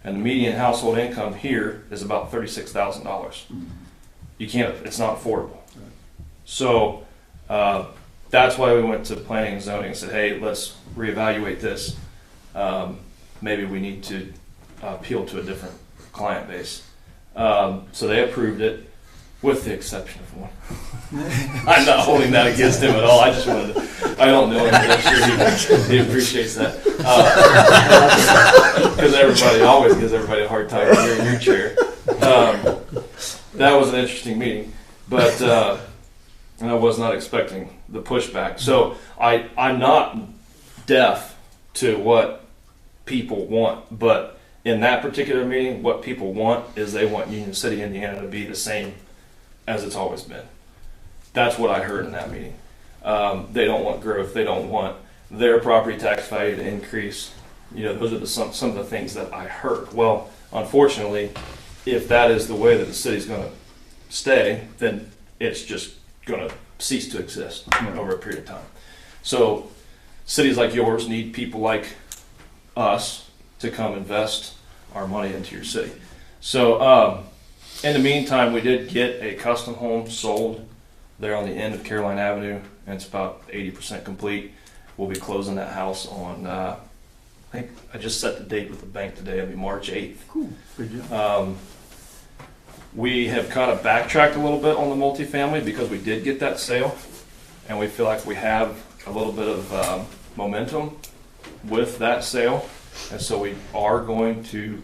And the median household income here is about $36,000. You can't, it's not affordable. So that's why we went to planning and zoning and said, hey, let's reevaluate this. Maybe we need to appeal to a different client base. So they approved it, with the exception of one. I'm not holding that against him at all. I just wanted to, I don't know him, but I'm sure he appreciates that. Because everybody always gives everybody a hard time here in your chair. That was an interesting meeting, but and I was not expecting the pushback. So I'm not deaf to what people want, but in that particular meeting, what people want is they want Union City, Indiana to be the same as it's always been. That's what I heard in that meeting. They don't want growth. They don't want their property tax value to increase. Those are some of the things that I heard. Well, unfortunately, if that is the way that the city's going to stay, then it's just going to cease to exist over a period of time. So cities like yours need people like us to come invest our money into your city. So in the meantime, we did get a custom home sold there on the end of Caroline Avenue, and it's about 80% complete. We'll be closing that house on, I think I just set the date with the bank today. It'll be March 8th. Cool. Good job. We have kind of backtracked a little bit on the multifamily because we did get that sale, and we feel like we have a little bit of momentum with that sale. And so we are going to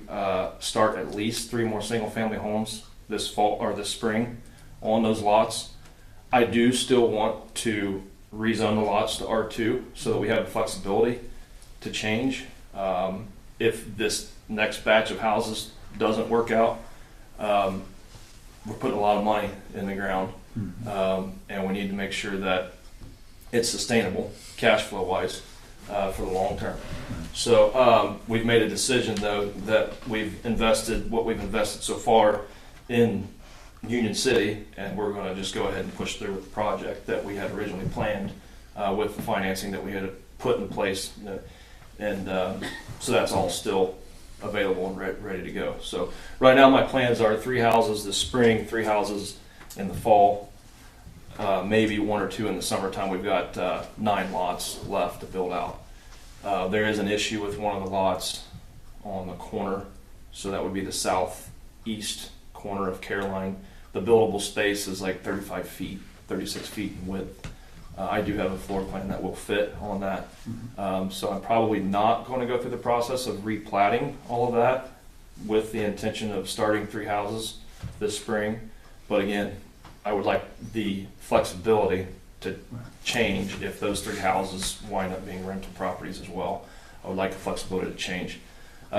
start at least 3 more single-family homes this fall or this spring on those lots. I do still want to rezone the lots to R2 so that we have the flexibility to change. If this next batch of houses doesn't work out, we're putting a lot of money in the ground, and we need to make sure that it's sustainable cash flow wise for the long term. So we've made a decision though that we've invested what we've invested so far in Union City, and we're going to just go ahead and push through with the project that we had originally planned with the financing that we had put in place, and so that's all still available and ready to go. So right now my plans are 3 houses this spring, 3 houses in the fall, maybe 1 or 2 in the summertime. We've got 9 lots left to build out. There is an issue with one of the lots on the corner, so that would be the southeast corner of Caroline. The buildable space is like 35 feet, 36 feet in width. I do have a floor plan that will fit on that. So I'm probably not going to go through the process of replatting all of that with the intention of starting 3 houses this spring. But again, I would like the flexibility to change if those 3 houses wind up being rental properties as well. I would like the flexibility to change.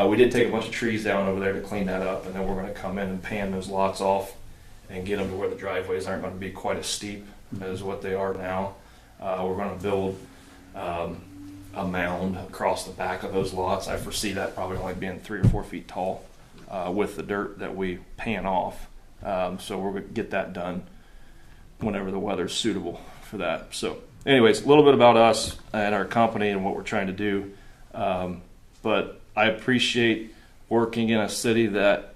We did take a bunch of trees down over there to clean that up, and then we're going to come in and pan those lots off and get them to where the driveways aren't going to be quite as steep as what they are now. We're going to build a mound across the back of those lots. I foresee that probably only being 3 or 4 feet tall with the dirt that we pan off. So we're going to get that done whenever the weather's suitable for that. So anyways, a little bit about us and our company and what we're trying to do. But I appreciate working in a city that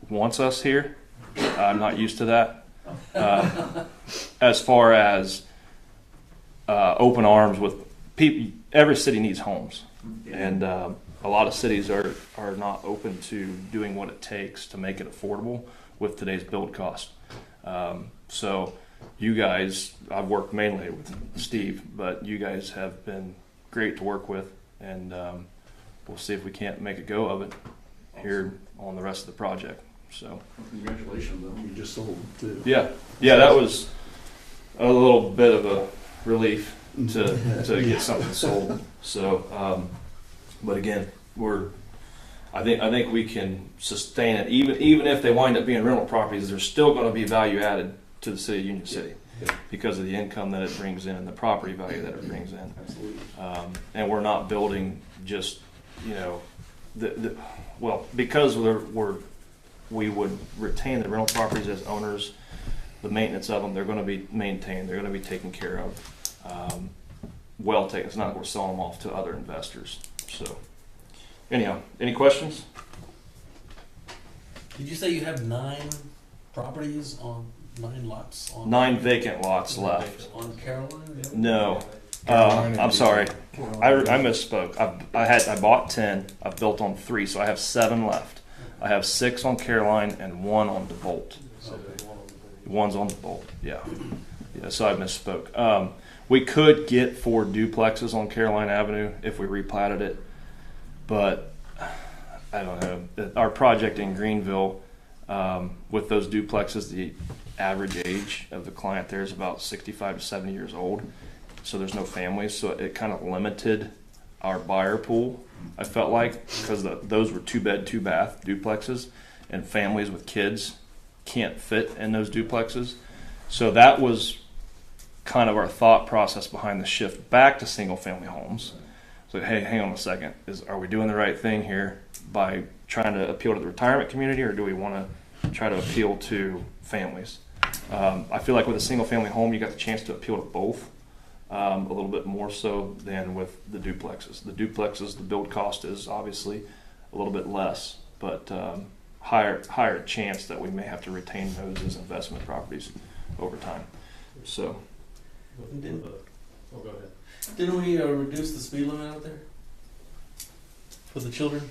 wants us here. I'm not used to that. As far as open arms with people, every city needs homes. And a lot of cities are not open to doing what it takes to make it affordable with today's build cost. So you guys, I've worked mainly with Steve, but you guys have been great to work with, and we'll see if we can't make a go of it here on the rest of the project. So Congratulations, though. You just sold too. yeah, that was a little bit of a relief to get something sold. So, but again, I think we can sustain it. Even if they wind up being rental properties, there's still going to be value added to the city of Union City because of the income that it brings in, the property value that it brings in. Absolutely. And we're not building just, well, because we would retain the rental properties as owners. The maintenance of them, they're going to be maintained. They're going to be taken care of. Well taken. It's not like we're selling them off to other investors. So, anyhow, any questions? Did you say you have 9 properties on 9 lots? On 9 vacant lots left. On Caroline? No. I'm sorry. I misspoke. I bought 10. I've built on 3, so I have 7 left. I have 6 on Caroline and 1 on DeVolt. One's on DeVolt. Yeah. So I misspoke. We could get 4 duplexes on Caroline Avenue if we replatted it, but I don't know. Our project in Greenville, with those duplexes, the average age of the client there is about 65 to 70 years old. So there's no families, so it kind of limited our buyer pool, I felt like, because those were 2-bed, 2-bath duplexes, and families with kids can't fit in those duplexes. So that was kind of our thought process behind the shift back to single-family homes. So, hey, hang on a second. Are we doing the right thing here by trying to appeal to the retirement community, or do we want to try to appeal to families? I feel like with a single-family home, you got the chance to appeal to both. A little bit more so than with the duplexes. The duplexes, the build cost is obviously a little bit less, but higher chance that we may have to retain those as investment properties over time. So, Go ahead. Didn't we reduce the speed limit out there for the children?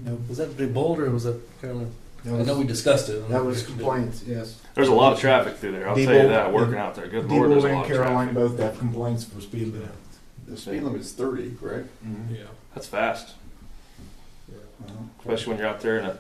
No. Was that Big Boulder or was that Caroline? That I know we discussed it. That was complaints, yes. there's a lot of traffic through there. I'll tell you that. Working out there, good lord, there's a lot and of Caroline traffic. both have complaints for speed limit. The speed limit is 30, correct? Yeah. That's fast, Yeah. especially when you're out there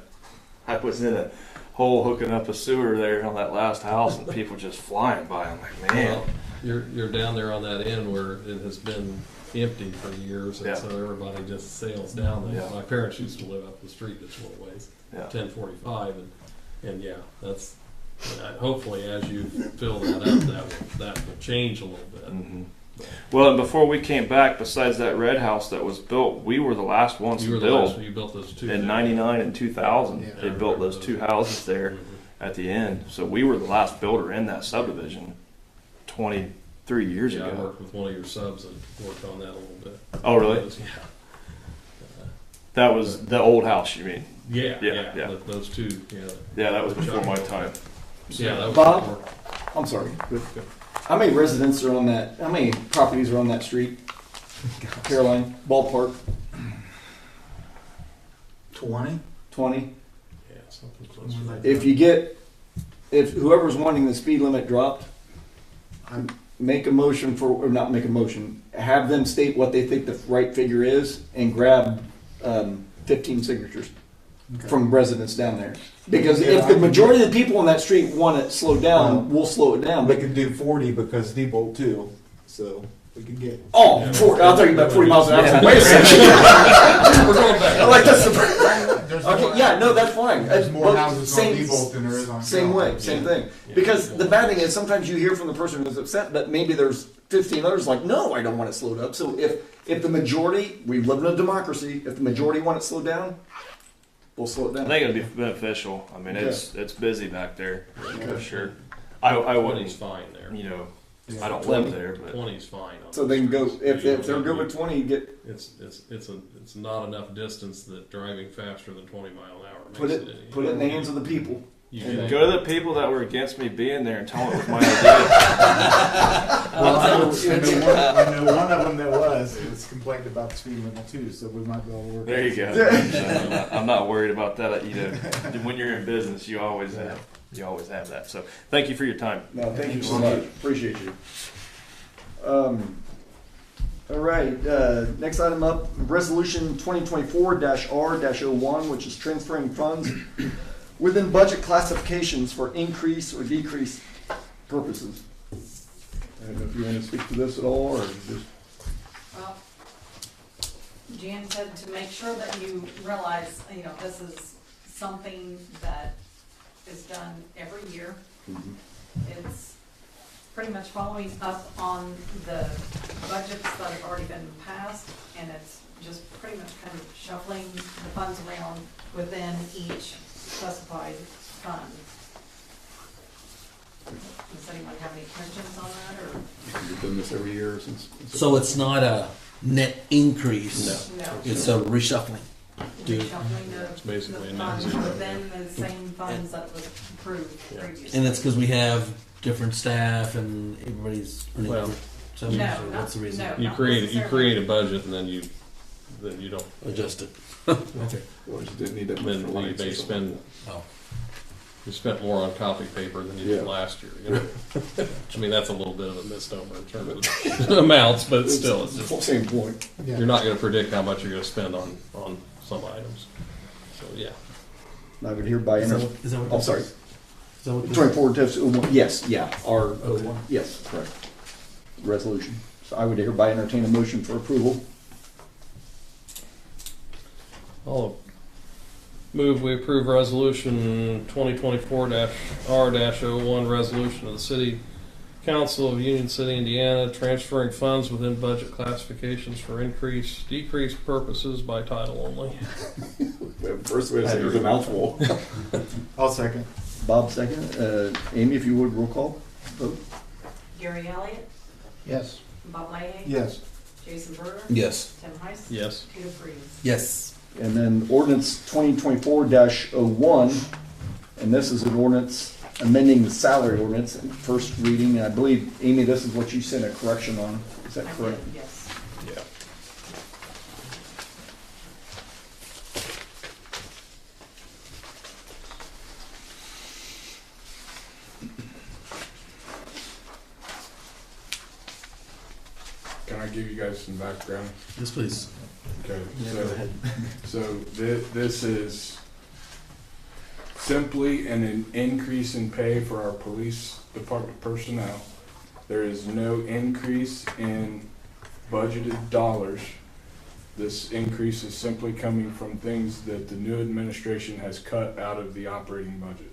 I was in a hole hooking up a sewer there on that last house, and people just flying by. I'm like, man. Well, you're down there on that end where it has been empty for years, and Yeah. so everybody just sails down there. Yeah. My parents used to live up the street this little ways, Yeah. 1045, and yeah, that's hopefully as you fill that up, that will change a little bit. Mhm. Well, and before we came back, besides that red house that was built, we were the last ones You to were the last build. one, you built those 2. In 99 and 2000, Yeah. they built those 2 houses there Mhm. at the end. So we were the last builder in that subdivision 23 years Yeah, I ago. worked with one of your subs and worked on that a little bit. Oh, really? Yeah. That was the old house, you mean? Yeah, Yeah, yeah. Those 2, yeah. Yeah, that was before my time. Yeah, that was Bob? before. I'm sorry. But how many residents are on that? How many properties are on that street? Caroline, ballpark, 20? 20. Yeah, something close to that. If whoever's wanting the speed limit dropped, make a motion or not make a motion, have them state what they think the right figure is and grab 15 signatures from residents down there. Because if the majority of the people on that street want it slowed down, we'll slow it down. We But could do 40 because Diebold too, so we could get. oh, Yeah. 40, I'll tell you about 40 miles an hour. Yeah. Wait a second. We're going back. I like this. Okay, yeah, no, that's fine. There's more But houses on Diebold than there is on Same Carroll. way, same thing. Yeah. Because the bad thing is sometimes you hear from the person who's upset, but maybe there's 15 others like, no, I don't want it slowed up. So if the majority, we live in a democracy, if the majority want it slowed down, we'll slow it I down. think it'd be beneficial. I mean, Okay. it's busy back there for sure. I 20's wouldn't, fine there. you know, Yeah. I don't live there, but 20's fine. on So the they can go, streets. if You they're don't good need- with 20, you get, It's not enough distance that driving faster than 20 mile an hour makes put it. it in the hands of the people. You Yeah. can- go to the people that were against me being there and tell them it was my idea. Well, I know one of them that was complained about the speed limit too, so we might be able to work. There you go. So I'm not worried about that. You know, when you're in business, you always have that. So thank you for your time. No, thank you so much. Appreciate you. All right, next item up, Resolution 2024-R-01, which is transferring funds within budget classifications for increase or decrease purposes. I don't know if you want to speak to this at all, or just, Well, Jan said to make sure that you realize, you know, this is something that is done every year. It's pretty much following up on the budgets that have already been passed, and it's just pretty much kind of shuffling the funds around within each specified fund. Does anyone have any questions on that, or? We've done this every year since. So it's not a net increase. No. It's a reshuffling. Reshuffling It's basically the a funds net zero. within the same funds that was approved Yeah. previously. And that's because we have different staff and everybody's. Well, so No, what's the reason? no. You Not create necessarily. a budget and then you don't. Adjust it. Okay. Well, you didn't need that much Then for you lights or may something. spend. Oh. You spent more on copy paper than you did Yeah. last year. You know? I mean, that's a little bit of a misnomer in terms of amounts, but still, it's just, same point. Yeah. you're not going to predict how much you're going to spend on some items. So yeah. I would hereby Is that enter, what, is that what oh, this sorry, is? Is that what this is? 24 yes, yeah, our, Okay. yes, correct. Resolution. So I would hereby entertain a motion for approval. I'll move we approve resolution 2024-R-01, resolution of the City Council of Union City, Indiana, transferring funds within budget classifications for increase, decrease purposes by title only. First way to say it was a mouthful. I'll second. Bob second. Amy, if you would, roll call. Vote. Gary Elliott, Yes. Bob Leahy. Yes. Jason Berger. Yes. Tim Heiss. Yes. Peter Freeze. Yes. And then ordinance 2024-01, and this is an ordinance amending the salary ordinance, first reading. And I believe, Amy, this is what you sent a correction on. Is that I correct? did, yes. Yeah. Can I give you guys some background? Yes, please. Okay, Yeah, go ahead. so this is simply an increase in pay for our police department personnel. There is no increase in budgeted dollars. This increase is simply coming from things that the new administration has cut out of the operating budget.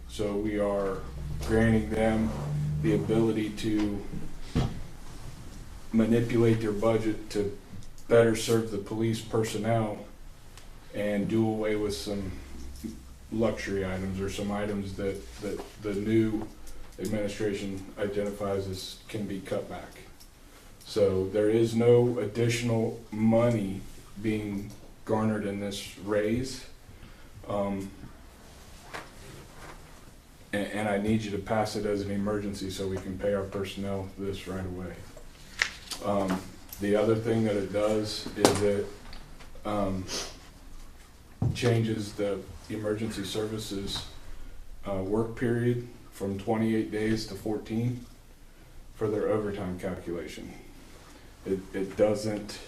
So we are granting them the ability to manipulate their budget to better serve the police personnel and do away with some luxury items or some items that the new administration identifies as can be cut back. So there is no additional money being garnered in this raise. And I need you to pass it as an emergency so we can pay our personnel this right away. The other thing that it does is it changes the emergency services work period from 28 days to 14 for their overtime calculation. It doesn't,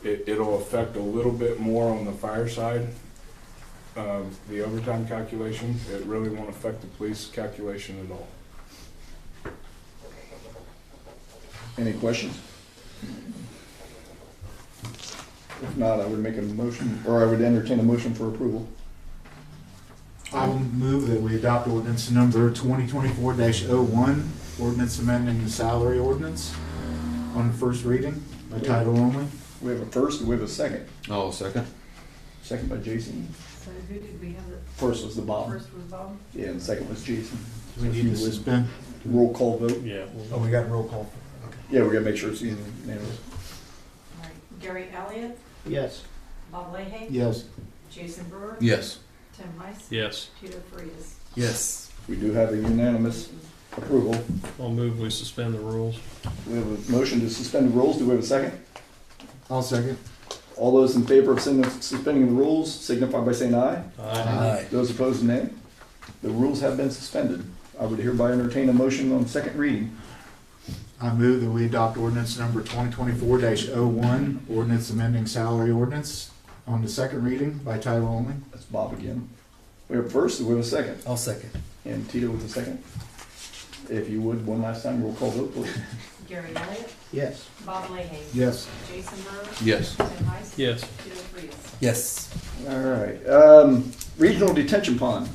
it'll affect a little bit more on the fire side, the overtime calculation. It really won't affect the police calculation at all. Any questions? If not, I would make a motion, or I would entertain a motion for approval. I will move that we adopt ordinance number 2024-01, ordinance amending the salary ordinance on first reading by title only. We have a first, we have a second. Oh, second. Second by Jason. So who did we have? First was the Bob. First was Bob. Yeah, and the second was Jason. Do we need to suspend? Roll call vote. Yeah. Oh, we got roll call. Yeah, we gotta make sure it's unanimous. All right, Gary Elliott, Yes. Bob Leahy. Yes. Jason Brewer. Yes. Tim Heiss. Yes. Peter Frias. Yes. We do have a unanimous approval. I'll move we suspend the rules. We have a motion to suspend the rules. Do we have a second? I'll second. All those in favor of suspending the rules signify by saying aye. Aye. Those opposed, nay. The rules have been suspended. I would hereby entertain a motion on second reading. I move that we adopt ordinance number 2024-01, ordinance amending salary ordinance on the second reading by title only. That's Bob again. We have a first, we have a second. I'll second. And Tito with a second. If you would, one last time, roll call vote, please. Gary Elliott, Yes. Bob Leahy. Yes. Jason Brewer. Yes. Tim Heiss. Yes. Peter Frias. Yes. All right. Regional detention pond.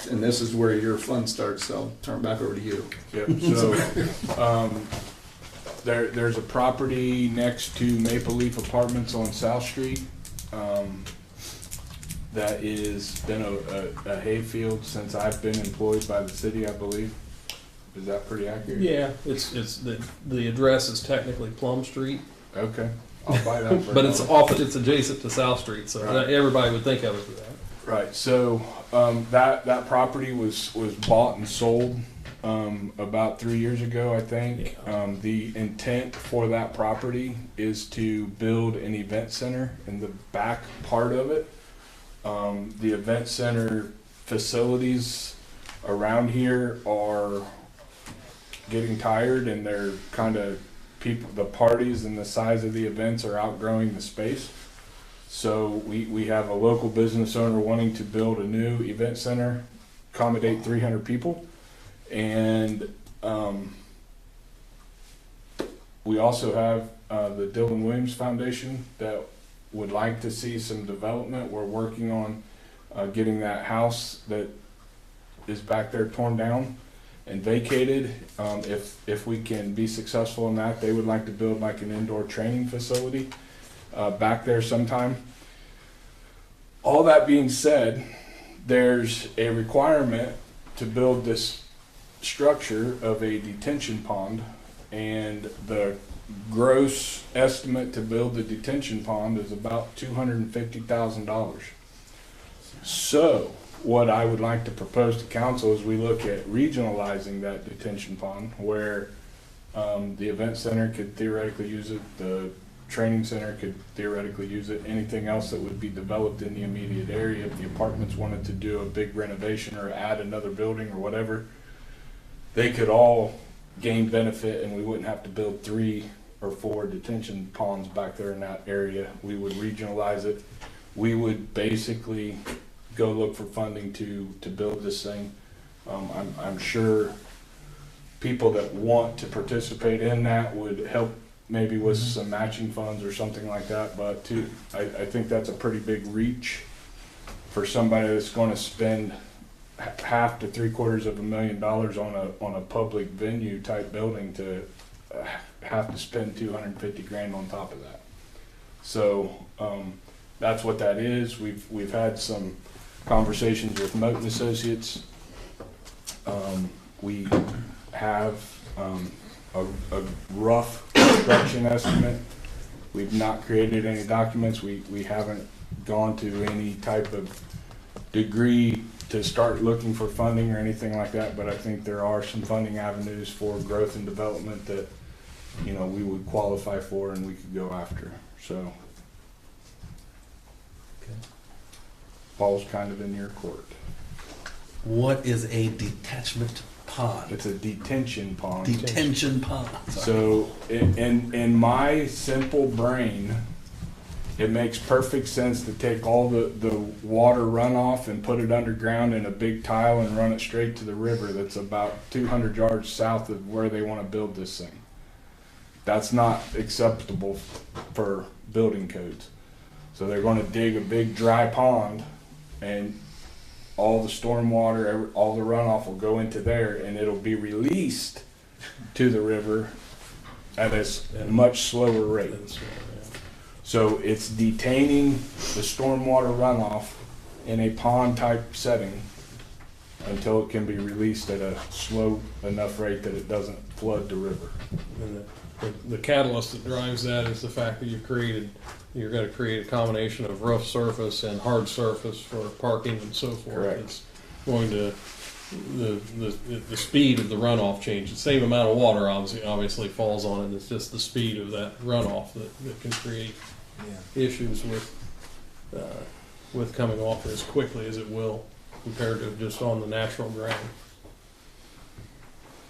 And this is where your fun starts, so I'll turn it back over to you. Yep, so, there's a property next to Maple Leaf Apartments on South Street, that is been a hayfield since I've been employed by the city, I believe. Is that pretty accurate? Yeah, it's the address is technically Plum Street, Okay, I'll buy that for but it's another. it's adjacent to South Street, so Right. everybody would think of it for that. Right, so, that property was bought and sold, about 3 years ago, I think. The intent for that property is to build an event center in the back part of it. The event center facilities around here are getting tired, and they're kind of the parties and the size of the events are outgrowing the space. So we have a local business owner wanting to build a new event center, accommodate 300 people. And we also have the Dylan Williams Foundation that would like to see some development. We're working on getting that house that is back there torn down and vacated. If we can be successful in that, they would like to build like an indoor training facility back there sometime. All that being said, there's a requirement to build this structure of a detention pond, and the gross estimate to build the detention pond is about $250,000. So what I would like to propose to council is we look at regionalizing that detention pond, where the event center could theoretically use it, the training center could theoretically use it, anything else that would be developed in the immediate area. If the apartments wanted to do a big renovation or add another building or whatever, they could all gain benefit, and we wouldn't have to build 3 or 4 detention ponds back there in that area. We would regionalize it. We would basically go look for funding to build this thing. I'm sure people that want to participate in that would help maybe with some matching funds or something like that, but I think that's a pretty big reach for somebody that's going to spend half to $750,000 on a public venue type building to have to spend $250,000 on top of that. So that's what that is. We've had some conversations with Moten Associates. We have a rough construction estimate. We've not created any documents. We haven't gone to any type of degree to start looking for funding or anything like that, but I think there are some funding avenues for growth and development that, you know, we would qualify for and we could go after. So ball's kind of in your court. What is a detachment pond? It's a detention pond. Detention pond. Sorry. So in my simple brain, it makes perfect sense to take all the water runoff and put it underground in a big tile and run it straight to the river that's about 200 yards south of where they want to build this thing. That's not acceptable for building codes. So they're gonna dig a big dry pond, and all the stormwater, all the runoff will go into there, and it'll be released to the river at a much slower rate. So it's detaining the stormwater runoff in a pond-type setting until it can be released at a slow enough rate that it doesn't flood the river. And the catalyst that drives that is the fact that you're gonna create a combination of rough surface and hard surface for parking and so forth. Correct. It's going to, the speed of the runoff change, the same amount of water obviously falls on it, it's just the speed of that runoff that can create issues with coming off as quickly as it will compared to just on the natural ground.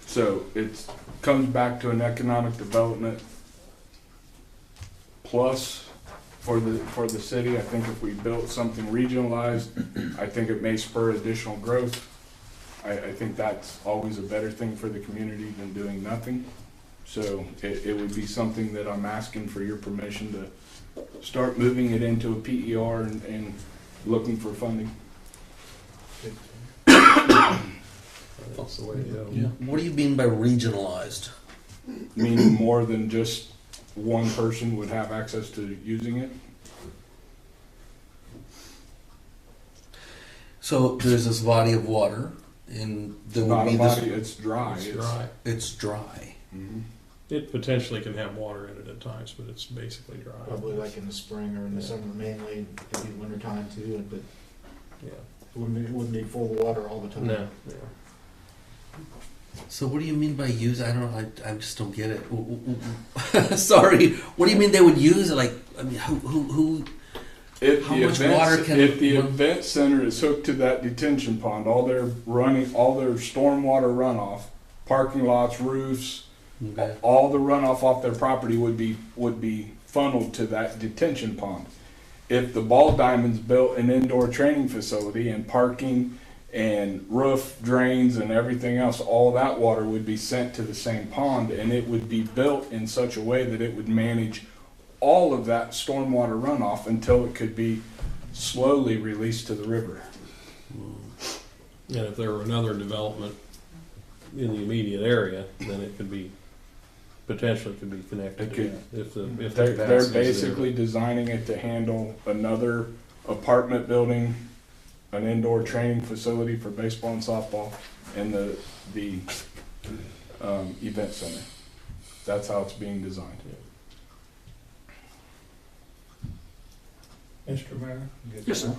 So it comes back to an economic development plus for the city. I think if we built something regionalized, I think it may spur additional growth. I think that's always a better thing for the community than doing nothing. So it would be something that I'm asking for your permission to start moving it into a PER and looking for funding. That's the way to go. What do you mean by regionalized? Meaning more than just one person would have access to using it. So there's this body of water, and there Not would a be body, this. it's dry. It's dry. It's dry. Mhm. It potentially can have water in it at times, but it's basically dry. Probably like in the spring or in the summer mainly, maybe winter time too, but Yeah. it wouldn't be full of water all the time. No. Yeah. So what do you mean by use? I don't know. I just don't get it. Sorry. What do you mean they would use it? Like, I mean, who? If How the much event- water can If the one- event center is hooked to that detention pond, all their stormwater runoff, parking lots, roofs, Okay. all the runoff off their property would be funneled to that detention pond. If the Ball Diamonds built an indoor training facility and parking and roof drains and everything else, all that water would be sent to the same pond, and it would be built in such a way that it would manage all of that stormwater runoff until it could be slowly released to the river. And if there were another development in the immediate area, then it could be, potentially could be connected It to could. that. If They're the capacity is there. basically designing it to handle another apartment building, an indoor training facility for baseball and softball, and the event center. That's how it's being designed. Mr. Mayor, Yes, sir.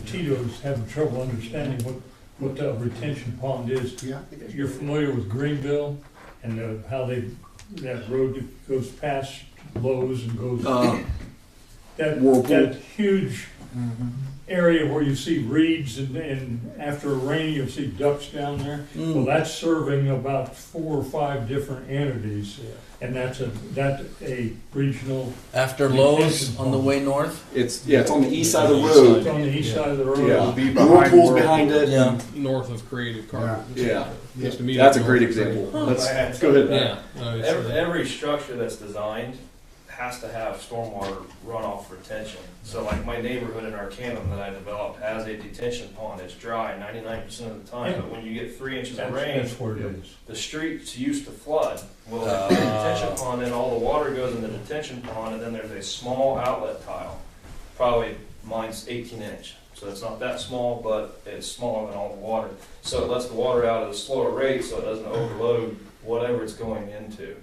Tito's having trouble understanding what the retention pond is. Yeah. You're familiar with Greenville and how that road goes past Lowe's and goes, Whirlpool. that huge area where you see reeds and after a rain, you'll see ducks down there. Well, that's serving about 4 or 5 different entities. And that's a regional, After Lowe's on the way north. It's on the east side of the it's road. on the east side of the road. Yeah. Be behind Whirlpool's Whirlpool. behind it. Yeah. North of Creative Carpet. Yeah. Used to meet That's a up great north of example. Creative. Let's go ahead. Yeah. No, it's, Every structure that's designed has to have stormwater runoff retention. So like my neighborhood in Arcanum that I developed has a detention pond. It's dry 99% of the time, but when you get 3 inches of rain, That's where it is. the streets used to flood. Well, the detention pond, then all the water goes in the detention pond, and then there's a small outlet tile. Probably mine's 18 inch. So it's not that small, but it's smaller than all the water. So it lets the water out at a slower rate so it doesn't overload whatever it's going into.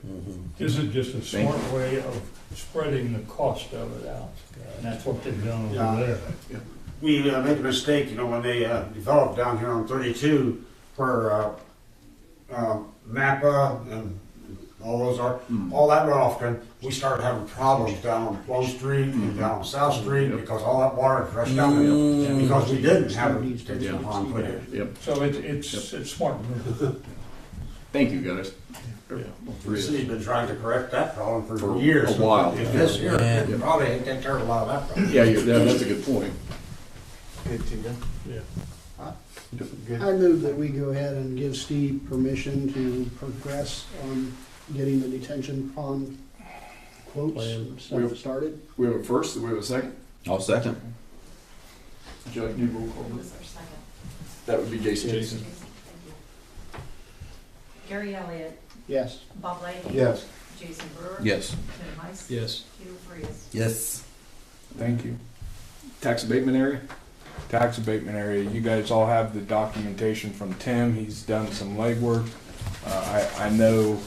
This is just a smart way of spreading the cost of it out. And that's what they've done Yeah. over there. We made a mistake, when they developed down here on 32, where Napa and all those are, all that runoff we started having problems down on Flow Street and down on South Street because all that water rushed down there because we didn't have a detention pond put in. Yep. So it's smart. Thank you, guys. The city's been trying to correct that problem for For years. a while. If this year, Yeah. it probably ain't taking care of a lot of that problem. Yeah, that's a good point. Good, Tito. I move that we go ahead and give Steve permission to progress on getting the detention pond quotes Plan. and stuff started. We have a first, do we have a second? I'll second. Would you like to do roll call? Who was our second? That would be Jason. Jason. Thank you. Gary Elliott, Yes. Bob Leahy. Yes. Jason Brewer. Yes. Tim Heiss. Yes. Hugh Freeze. Yes. Thank you. Tax abatement area? Tax abatement area, you guys all have the documentation from Tim. He's done some legwork. I know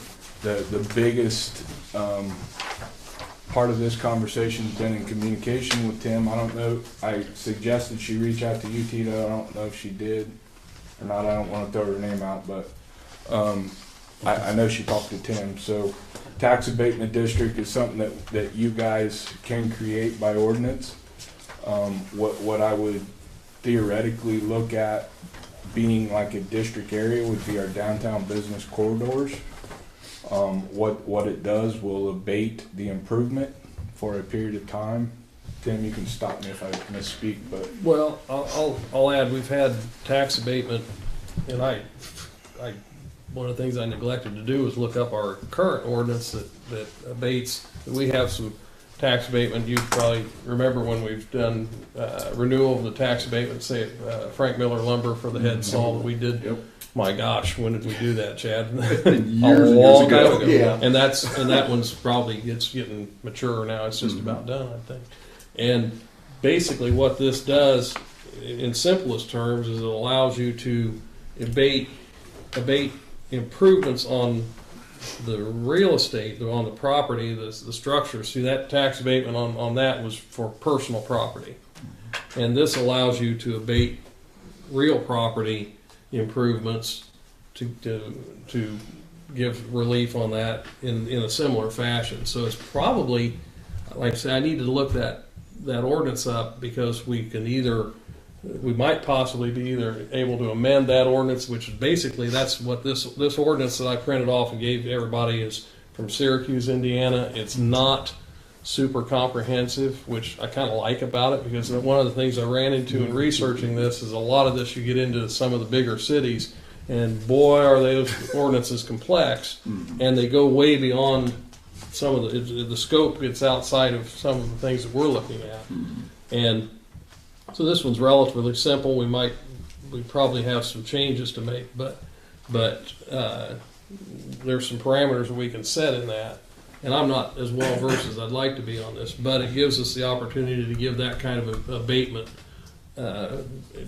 the biggest part of this conversation's been in communication with Tim. I don't know, I suggested she reach out to you, Tito. I don't know if she did or not. I don't want to throw her name out, but I know she talked to Tim. So tax abatement district is something that you guys can create by ordinance. What I would theoretically look at being like a district area would be our downtown business corridors. What it does will abate the improvement for a period of time. Tim, you can stop me if I misspeak, but Well, I'll add, we've had tax abatement, and one of the things I neglected to do was look up our current ordinance that abates. We have some tax abatement. You probably remember when we've done renewal of the tax abatement, say Frank Miller Lumber for the head saw that we did. Yep. My gosh, when did we do that, Chad? Years A and years long ago. time ago. Yeah. And that one's probably getting mature now. It's just about done, I think. And basically, what this does, in simplest terms, is it allows you to abate improvements on the real estate, on the property, the structure. See, that tax abatement on that was for personal property, and this allows you to abate real property improvements to give relief on that in a similar fashion. So it's probably, like I said, I needed to look that ordinance up because we might possibly be either able to amend that ordinance, which is basically that's what this ordinance that I printed off and gave everybody is from Syracuse, Indiana. It's not super comprehensive, which I kind of like about it, because one of the things I ran into in researching this is a lot of this you get into some of the bigger cities, and boy are those ordinances complex, and they go way beyond some of the scope gets outside of some of the things that we're looking at. And so this one's relatively simple. We probably have some changes to make, but there's some parameters that we can set in that. And I'm not as well versed as I'd like to be on this, but it gives us the opportunity to give that kind of abatement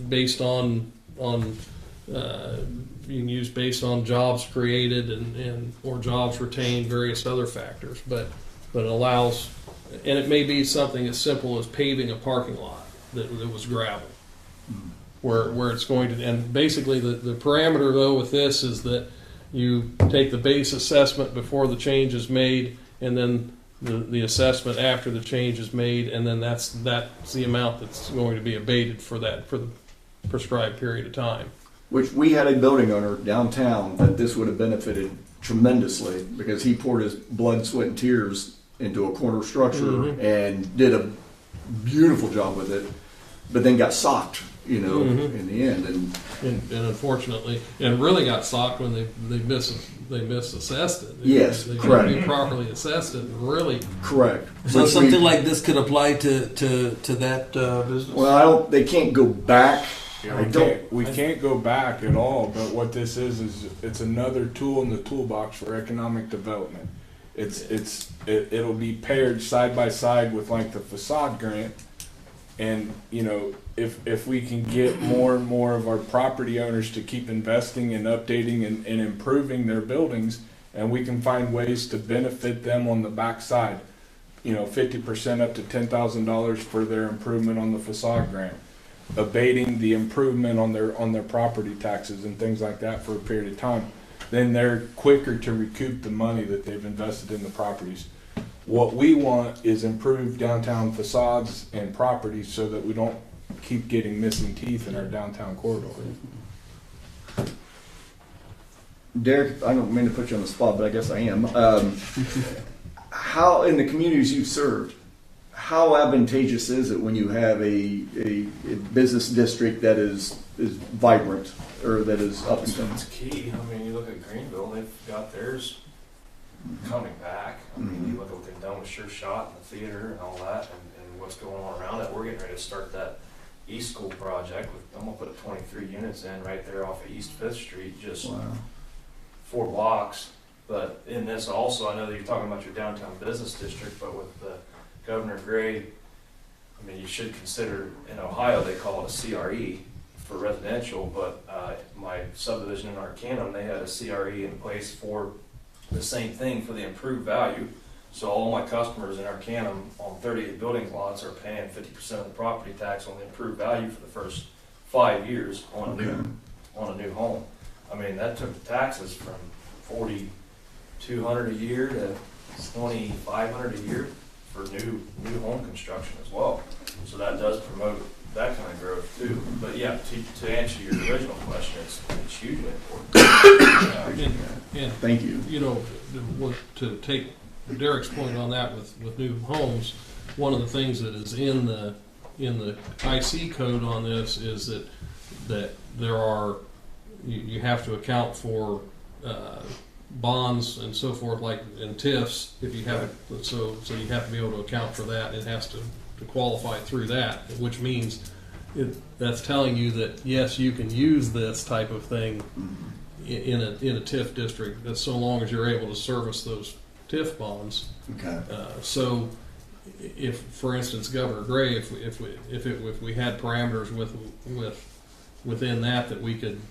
based on you can use based on jobs created and or jobs retained, various other factors. But it allows, and it may be something as simple as paving a parking lot that was gravel, where it's going to. And basically, the parameter though with this is that you take the base assessment before the change is made, and then the assessment after the change is made, and then that's the amount that's going to be abated for the prescribed period of time. Which we had a building owner downtown that this would have benefited tremendously, because he poured his blood, sweat, and tears into a corner structure and did a beautiful job with it, but then got socked, in the end. And unfortunately, and really got socked when they misassessed it. Yes, they correct. They improperly assessed it, and really. Correct. So Which something like this could apply to that business? Well, they can't go back. We can't go back at all, but what this is it's another tool in the toolbox for economic development. It'll be paired side by side with like the facade grant, and if we can get more and more of our property owners to keep investing and updating and improving their buildings, and we can find ways to benefit them on the backside, 50% up to $10,000 for their improvement on the facade grant, abating the improvement on their property taxes and things like that for a period of time, then they're quicker to recoup the money that they've invested in the properties. What we want is improved downtown facades and properties so that we don't keep getting missing teeth in our downtown corridor. Derek, I don't mean to put you on the spot, but I guess I am. How, in the communities you've served, how advantageous is it when you have a business district that is vibrant or that is up and coming? It's key. I mean, you look at Greenville; they've got theirs coming back. I mean, you look at what they've done with Sure Shot and the theater and all that, and what's going on around it. We're getting ready to start that East School project. I'm gonna put 23 units in right there off of East 5th Street, just 4 blocks. But in this also, I know that you're talking about your downtown business district, but with the Governor Gray, I mean, you should consider, in Ohio, they call it a CRE for residential, but my subdivision in Arcanum, they had a CRE in place for the same thing for the improved value. So all my customers in Arcanum on 38 building lots are paying 50% of the property tax on the improved value for the first 5 years on a new home. I mean, that took the taxes from $4,200 a year to $2,500 a year for new home construction as well. So that does promote that kind of growth too. But yeah, to answer your original question, it's hugely important. And Thank you. you know, to take Derek's point on that with new homes, one of the things that is in the IC code on this is that there are, you have to account for bonds and so forth, like in TIFs, if you have it, so you have to be able to account for that. It has to qualify through that, which means that's telling you that yes, you can use this type of thing in a TIF district, that's so long as you're able to service those TIF bonds. Okay. So if, for instance, Governor Gray, if we had parameters within that we could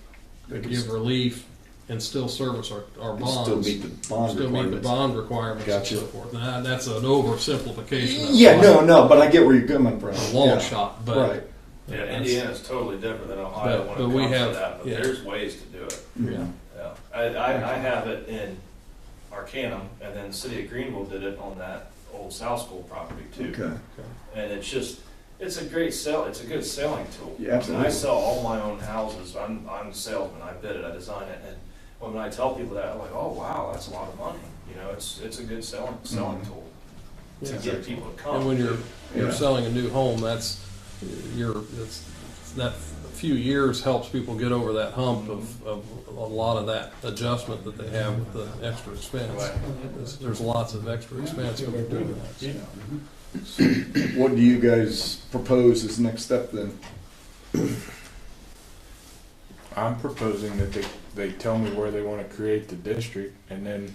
give relief and still service our bonds, Still meet the bond requirements. Gotcha. And so forth. Now, that's an oversimplification. Yeah, no, but I get where you're coming from. A long shot, but right. Yeah, Indiana's totally different than Ohio when it comes to that, but there's ways to do it. Yeah. I have it in Arcanum, and then the city of Greenville did it on that old South School property too. Okay. And it's a great it's a good selling tool. Yeah, absolutely. I sell all my own houses. I'm a salesman. I bid it. I design it. And when I tell people that, I'm like, oh wow, that's a lot of money. You know, it's a good selling tool to get people to come. And when you're selling a new home, that's that few years helps people get over that hump of a lot of that adjustment that they have with the extra expense. Right. There's lots of extra expense when you're doing that. So what do you guys propose as next step then? I'm proposing that they tell me where they want to create the district, and then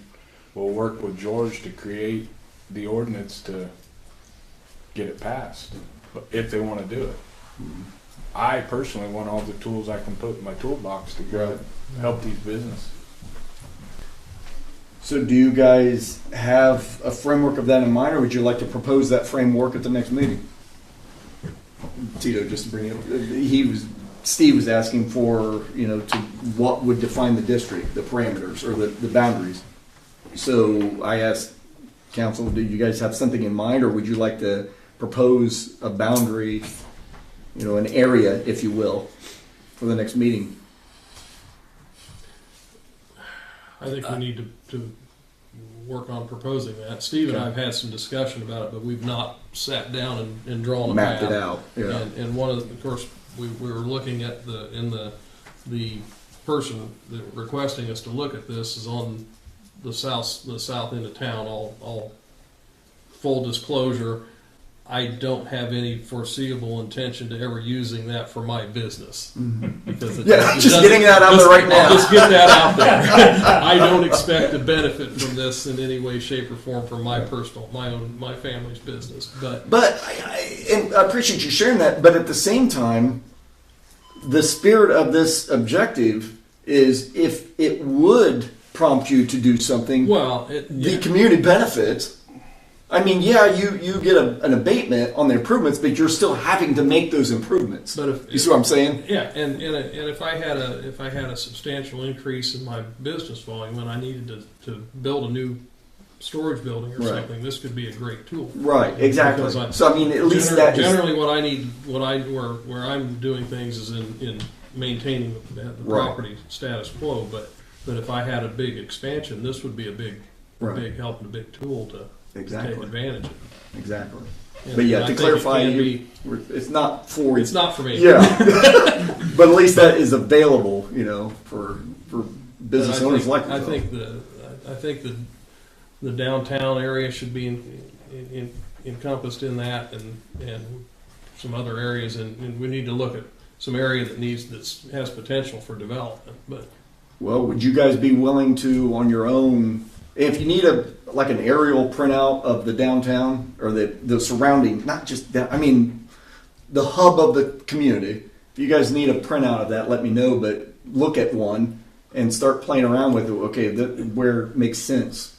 we'll work with George to create the ordinance to get it passed, if they want to do it. I personally want all the tools I can put in my toolbox to go help these businesses. So do you guys have a framework of that in mind, or would you like to propose that framework at the next meeting? Tito, just to bring it up, Steve was asking for, to what would define the district, the parameters or the boundaries. So I asked council, do you guys have something in mind, or would you like to propose a boundary, an area, if you will, for the next meeting? I think we need to work on proposing that. Steve and I have had some discussion about it, but we've not sat down and drawn a map. Mapped it out. Yeah. And one of course, we were looking at the person that requesting us to look at this is on the south end of town. All full disclosure, I don't have any foreseeable intention to ever using that for my business. Because just getting that out there right now. Just get that out there. I don't expect to benefit from this in any way, shape, or form for my family's business. But I appreciate you sharing that. But at the same time, the spirit of this objective is if it would prompt you to do something, the community benefits. I mean, you get an abatement on the improvements, but you're still having to make those improvements. But you see what I'm saying? Yeah, and if I had a substantial increase in my business volume and I needed to build a new storage building or something, this could be a great tool. Right, exactly. So I mean, at least that generally what I need, where I'm doing things is in maintaining the property status quo. But if I had a big expansion, this would be a big help and a big tool to. Take advantage of it. Exactly. And but to clarify, it's not for me. Yeah, but at least that is available, for business owners like I think the the downtown area should be encompassed in that, and some other areas, and we need to look at some area that has potential for development, but. Well, would you guys be willing to, on your own, if you need like an aerial printout of the downtown or the surrounding, not just that, I mean, the hub of the community. If you guys need a printout of that, let me know. But look at one and start playing around with it. Okay, where it makes sense.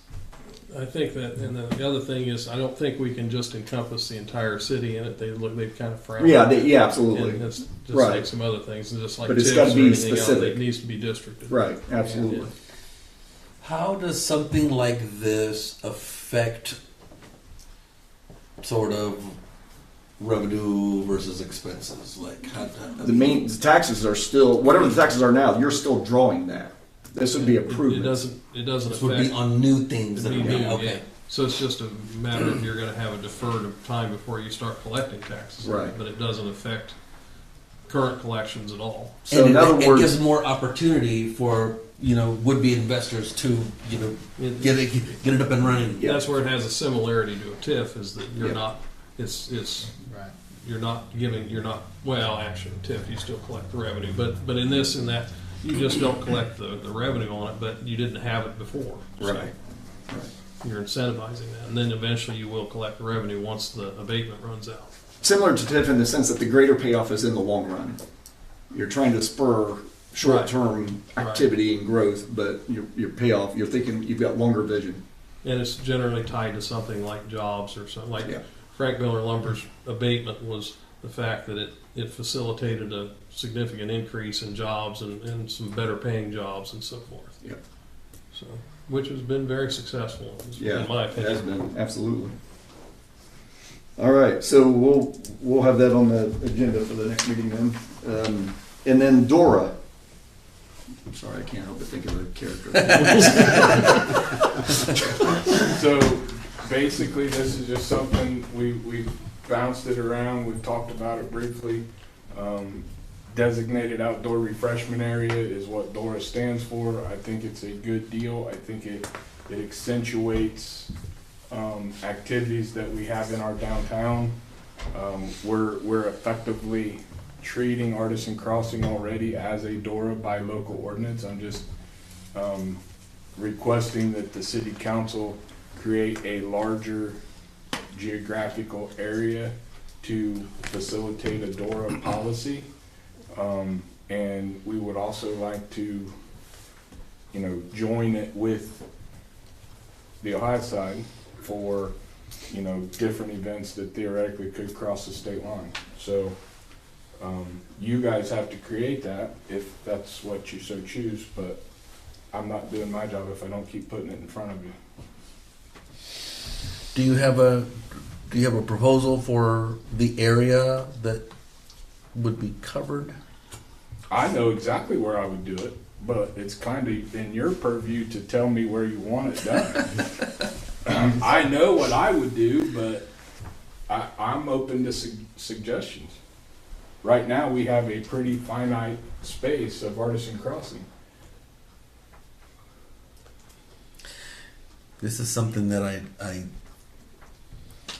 I think that, and the other thing is, I don't think we can just encompass the entire city in it. They've kind of frowned. Yeah, yeah, absolutely. And it's just Right. like some other things, and just like But it's TIFs gotta or be anything else, specific. it needs to be districted. Right, absolutely. Yeah. How does something like this affect sort of revenue versus expenses? Like The taxes are still, whatever the taxes are now, you're still drawing that. This would be improvement. It doesn't this would be affect. on new things that It'd are be being, new, okay. yeah. So it's just a matter of you're going to have a deferred time before you start collecting taxes. Right. But it doesn't affect current collections at all. So in other it words, gives more opportunity for would-be investors to get it up and running. Yeah. That's where it has a similarity to a TIF, is that you're Yeah. not. It's you're not giving. You're not. Well, actually, TIF you still collect the revenue, but in this and that, you just don't collect the revenue on it, but you didn't have it before. So Right. you're incentivizing that, and then eventually you will collect the revenue once the abatement runs out. similar to TIF in the sense that the greater payoff is in the long run. You're trying to spur short-term activity and growth, but your payoff, you're thinking you've got longer vision. And it's generally tied to something like jobs or something. Like Yeah. Frank Miller Lumber's abatement was the fact that it facilitated a significant increase in jobs and some better paying jobs and so forth. Yeah. So, which has been very successful, Yeah, in my it has opinion. been, absolutely. All right, so we'll have that on the agenda for the next meeting then. And then Dora. I'm sorry, I can't help but think of a character. So basically, this is just something we bounced it around. We've talked about it briefly. Designated outdoor refreshment area is what DORA stands for. I think it's a good deal. I think it accentuates activities that we have in our downtown. We're effectively treating Artisan Crossing already as a DORA by local ordinance. I'm just requesting that the city council create a larger geographical area to facilitate a DORA policy. And we would also like to, join it with the Ohio side for, different events that theoretically could cross the state line. So, you guys have to create that if that's what you so choose, but I'm not doing my job if I don't keep putting it in front of you. Do you have a proposal for the area that would be covered? I know exactly where I would do it, but it's kind of in your purview to tell me where you want it done. I know what I would do, but I'm open to suggestions. Right now, we have a pretty finite space of Artisan Crossing. This is something that I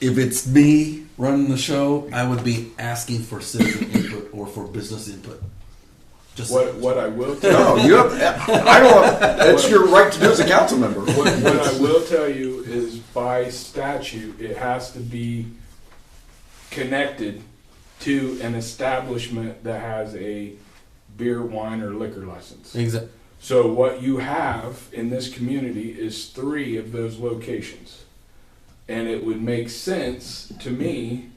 if it's me running the show, I would be asking for citizen input or for business input. Just What I will tell No, you have, I don't, that's your right to do as a council member. what I will tell you is by statute, it has to be connected to an establishment that has a beer, wine, or liquor license. exactly. So what you have in this community is 3 of those locations. And it would make sense to me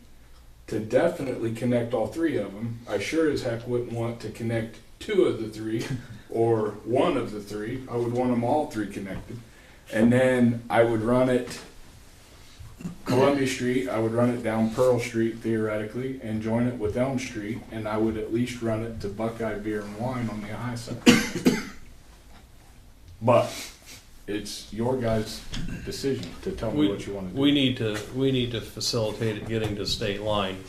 to definitely connect all 3 of them. I sure as heck wouldn't want to connect 2 of the 3 or 1 of the 3. I would want them all 3 connected. And then I would run it Columbia Street, I would run it down Pearl Street theoretically and join it with Elm Street, and I would at least run it to Buckeye Beer and Wine on the high side. But it's your guys' decision to tell me what you want to do. We need to facilitate it getting to state line.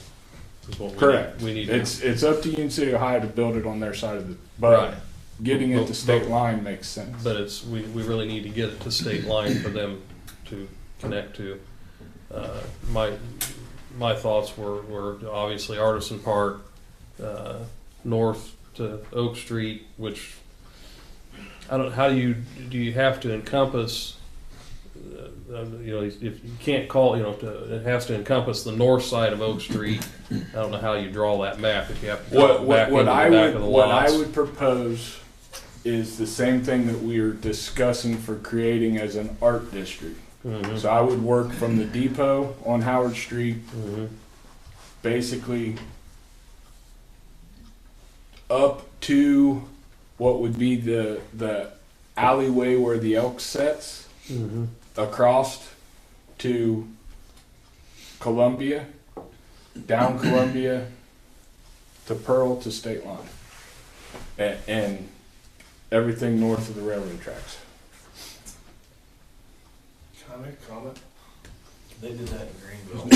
Is what Correct. We need. It's up to Union City, Ohio to build it on their side of the, but Right. getting it to state line makes sense. But we really need to get it to state line for them to connect to. My thoughts were obviously Artisan Park, north to Oak Street, which I don't. How do you have to encompass? If you can't call, it has to encompass the north side of Oak Street. I don't know how you draw that map if you have to draw it back into the back of the what lots. I would propose is the same thing that we are discussing for creating as an art district. Mhm. So I would work from the depot on Howard Street, Mhm. basically up to what would be the alleyway where the elk sets, Mhm. across to Columbia, down Columbia to Pearl to State Line, and everything north of the railroad tracks. Can I make a comment? They did that in Greenville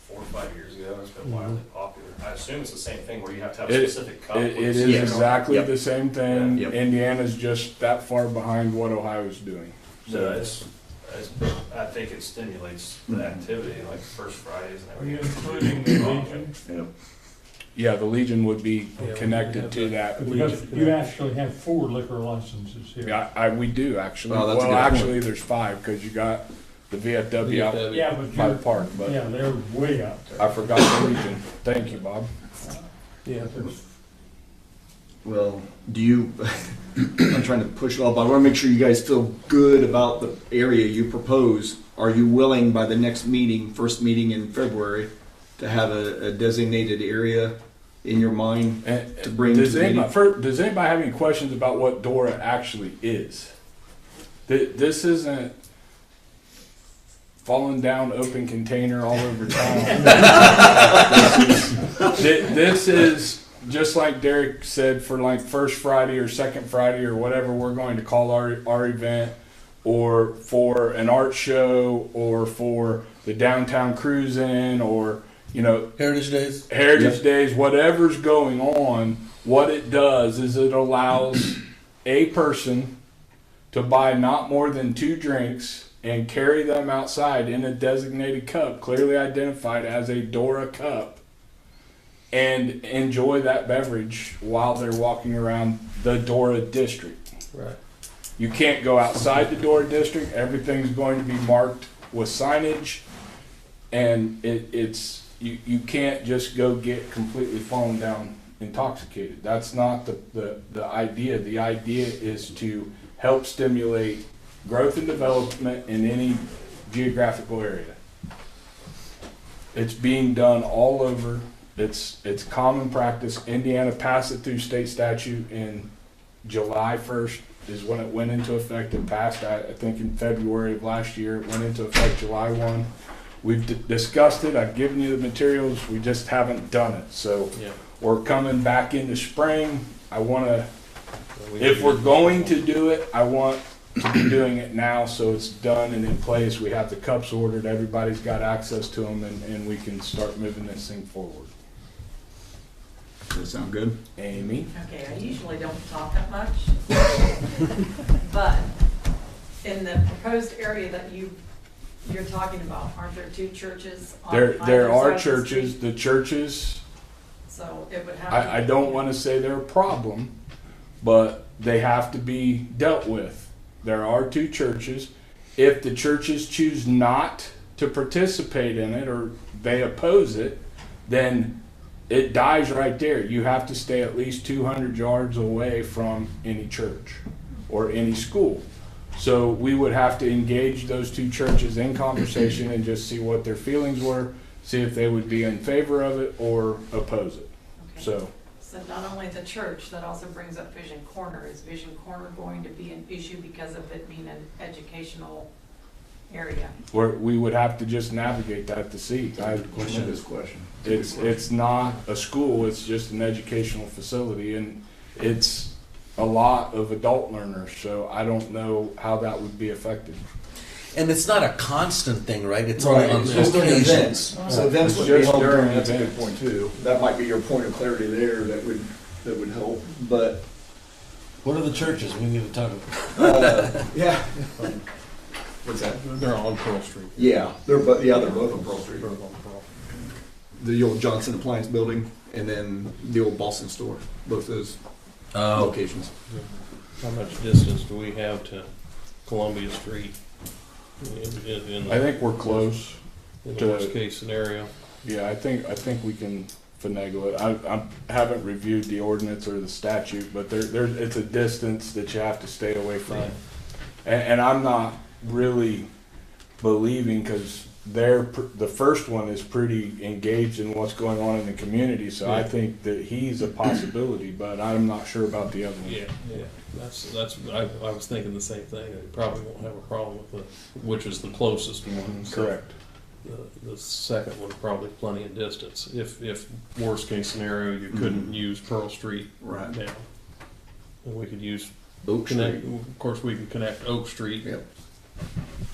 4 or 5 years ago. It's been wildly popular. I assume it's the same thing where you have to have a specific cup. It is Yes. exactly Yep. the same thing. Yep. Indiana's just that far behind what Ohio's doing. So I think it stimulates the activity, like First Fridays Are you and including the Legion? Yeah, the Legion would be Yeah, we connected have to that. Because you actually have 4 liquor licenses here. Yeah, we do actually. Well, that's a Well, good point. actually, there's 5 because you got the VFW out VFW. Yeah, but by you're, the park, but yeah, they're way out there. I forgot the Legion. Thank you, Bob. Yeah. Well, do you, I'm trying to push it all, but I want to make sure you guys feel good about the area you propose. Are you willing by the next meeting, first meeting in February, to have a designated area in your mind to bring to Does the meeting? does anybody have any questions about what Dora actually is? This isn't falling down open container all over town. This is just like Derek said, for like First Friday or Second Friday or whatever we're going to call our event, or for an art show, or for the downtown cruise-in, or Heritage Days. Heritage Days, whatever's going on. What it does is it allows a person to buy not more than 2 drinks and carry them outside in a designated cup, clearly identified as a Dora cup, and enjoy that beverage while they're walking around the Dora district. Right. You can't go outside the Dora district. Everything's going to be marked with signage, and you can't just go get completely fallen down intoxicated. That's not the idea. The idea is to help stimulate growth and development in any geographical area. It's being done all over. It's common practice. Indiana passed it through state statute in July 1st is when it went into effect. It passed, I think, in February of last year. It went into effect July 1. We've discussed it. I've given you the materials. We just haven't done it. So we're coming back into spring. I want to, if we're going to do it, I want to be doing it now so it's done and in place. We have the cups ordered. Everybody's got access to them, and we can start moving this thing forward. Does that sound good? Amy? Okay, I usually don't talk that much. But in the proposed area that you're talking about, aren't there 2 churches on either There side are of the churches. street? The churches, So it would have. I don't want to say they're a problem, but they have to be dealt with. There are 2 churches. If the churches choose not to participate in it or they oppose it, then it dies right there. You have to stay at least 200 yards away from any church or any school. So we would have to engage those 2 churches in conversation and just see what their feelings were, see if they would be in favor of it or oppose it. Okay. So not only the church, that also brings up Vision Corner. Is Vision Corner going to be an issue because of it being an educational area? we would have to just navigate that to see. Question. It's not a school, it's just an educational facility, and it's a lot of adult learners, so I don't know how that would be affected. And it's not a constant thing, right? It's Right, only on it's just during occasions. events. So events It's would be just held during during, that's a good events. point too. That might be your point of clarity there that would help, but, What are the churches we need to talk about? yeah. What's that? They're on Pearl Street. Yeah, they're both on Pearl Street. They're on Pearl. The old Johnson Appliance Building and then the old Boston store. Both those locations. How much distance do we have to Columbia Street? I think we're close. In the worst case scenario. Yeah, I think we can finagle it. I haven't reviewed the ordinance or the statute, but it's a distance that you have to stay away from. And I'm not really believing, because the first one is pretty engaged in what's going on in the community, so I think that he's a possibility, but I'm not sure about the other one. Yeah. I was thinking the same thing. I probably won't have a problem with which is the closest one. So Correct. the second one probably plenty of distance. If worst case scenario you couldn't use Pearl Street Right. now, then we could use Oak connect. Street. Of course, we can connect Oak Street Yep.